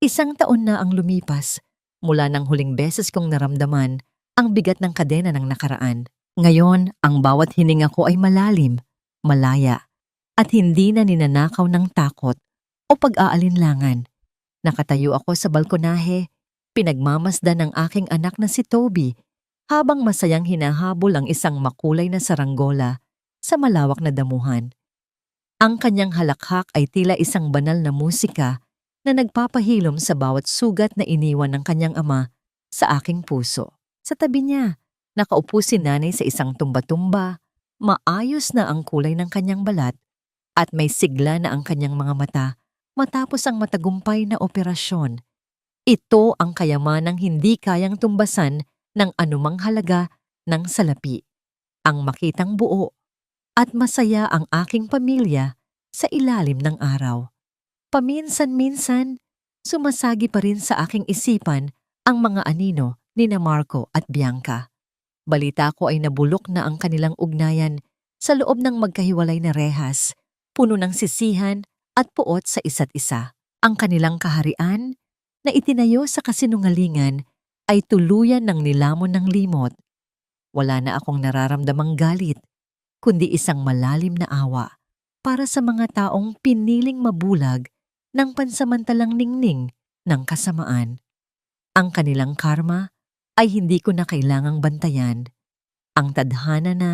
1 taon na ang lumipas mula nang huling beses kong naramdaman ang bigat ng kadena ng nakaraan. Ngayon, ang bawat hininga ko ay malalim, malaya, at hindi na ninanakaw ng takot o pag-aalinlangan. Nakatayo ako sa balkonahe, pinagmamasdan ng aking anak na si Toby habang masayang hinahabol ang isang makulay na saranggola sa malawak na damuhan. Ang kanyang halakhak ay tila isang banal na musika na nagpapahilom sa bawat sugat na iniwan ng kanyang ama sa aking puso. Sa tabi niya, nakaupo si nanay sa isang tumba-tumba, maayos na ang kulay ng kanyang balat at may sigla na ang kanyang mga mata matapos ang matagumpay na operasyon. Ito ang kayamanang hindi kayang tumbasan ng anumang halaga ng salapi. Ang makitang buo at masaya ang aking pamilya sa ilalim ng araw. Paminsan-minsan, sumasagi pa rin sa aking isipan ang mga anino ni Marco at Bianca. Balita ko ay nabulok na ang kanilang ugnayan sa loob ng magkahiwalay na rehas, puno ng sisihan at puot sa isa't isa. Ang kanilang kaharian na itinayo sa kasinungalingan ay tuluyan ng nilamon ng limot. Wala na akong nararamdamang galit, kundi isang malalim na awa para sa mga taong piniling mabulag ng pansamantalang ningning ng kasamaan. Ang kanilang karma ay hindi ko na kailangang bantayan. Ang tadhana na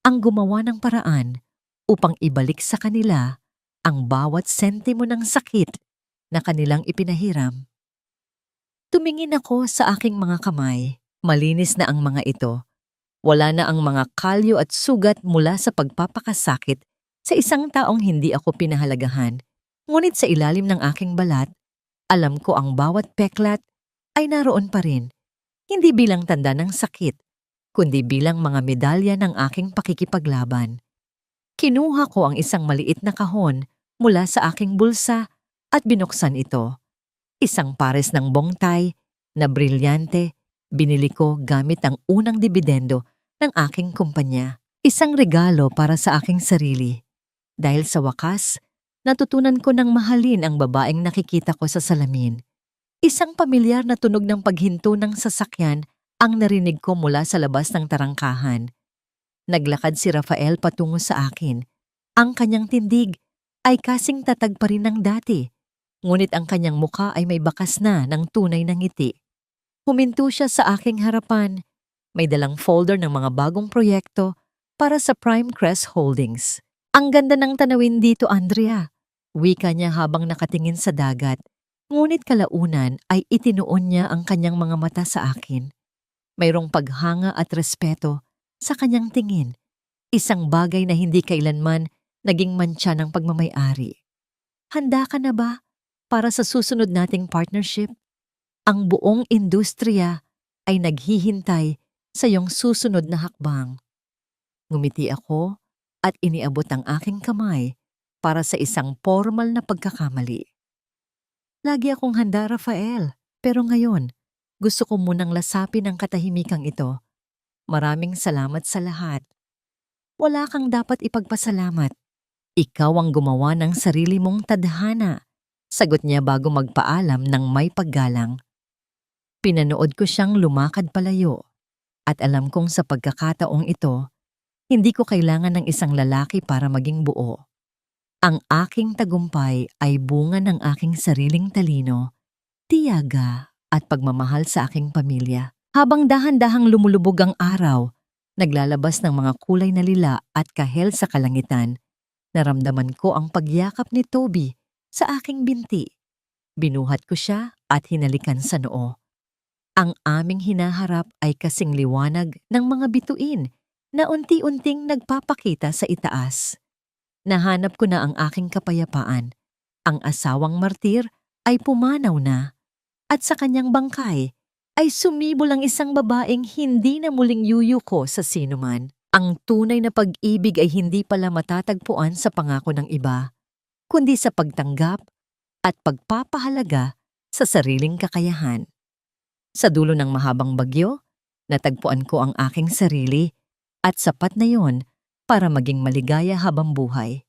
ang gumawa ng paraan upang ibalik sa kanila ang bawat sentimo ng sakit na kanilang ipinahiram. Tumingin ako sa aking mga kamay. Malinis na ang mga ito. Wala na ang mga kalyo at sugat mula sa pagpapakasakit sa isang taong hindi ako pinahalagahan. Ngunit sa ilalim ng aking balat, alam ko ang bawat peklat ay naroon pa rin. Hindi bilang tanda ng sakit, kundi bilang mga medalya ng aking pakikipaglaban. Kinuha ko ang isang maliit na kahon mula sa aking bulsa at binuksan ito. Isang pares ng bongtay na brilyante Binili ko gamit ang unang dibidendo ng aking kumpanya. Isang regalo para sa aking sarili. Dahil sa wakas, natutunan ko ng mahalin ang babaeng nakikita ko sa salamin. Isang pamilyar na tunog ng paghinto ng sasakyan ang narinig ko mula sa labas ng tarangkahan. Naglakad si Rafael patungo sa akin. Ang kanyang tindig ay kasing tatag pa rin ng dati. Ngunit ang kanyang muka ay may bakas na ng tunay na ngiti. Huminto siya sa aking harapan. May dalang folder ng mga bagong proyekto para sa Prime Crest Holdings. Ang ganda ng tanawin dito, Andrea. Wika niya habang nakatingin sa dagat. Ngunit kalaunan ay itinuon niya ang kanyang mga mata sa akin. Mayroong paghanga at respeto sa kanyang tingin. Isang bagay na hindi kailanman naging mantsa ng pagmamay-ari. Handa ka na ba para sa susunod nating partnership? Ang buong industriya ay naghihintay sa iyong susunod na hakbang. Ngumiti ako at iniabot ang aking kamay para sa isang formal na pagkakamali. Lagi akong handa, Rafael, pero ngayon, gusto ko munang lasapin ang katahimikang ito. Maraming salamat sa lahat. Wala kang dapat ipagpasalamat. Ikaw ang gumawa ng sarili mong tadhana. Sagot niya bago magpaalam ng may paggalang. Pinanood ko siyang lumakad palayo at alam kong sa pagkakataong ito, hindi ko kailangan ng isang lalaki para maging buo. Ang aking tagumpay ay bunga ng aking sariling talino, tiyaga at pagmamahal sa aking pamilya. Habang dahan-dahang lumulubog ang araw, naglalabas ng mga kulay na lila at kahel sa kalangitan, naramdaman ko ang pagyakap ni Toby sa aking binti. Binuhat ko siya at hinalikan sa noo. Ang aming hinaharap ay kasing liwanag ng mga bituin na unti-unting nagpapakita sa itaas. Nahanap ko na ang aking kapayapaan. Ang asawang martir ay pumanaw na at sa kanyang bangkay ay sumibol ang isang babaeng hindi na muling yuyuko sa sinuman. Ang tunay na pag-ibig ay hindi pala matatagpuan sa pangako ng iba, kundi sa pagtanggap at pagpapahalaga sa sariling kakayahan. Sa dulo ng mahabang bagyo, natagpuan ko ang aking sarili at sapat na yon para maging maligaya habang buhay.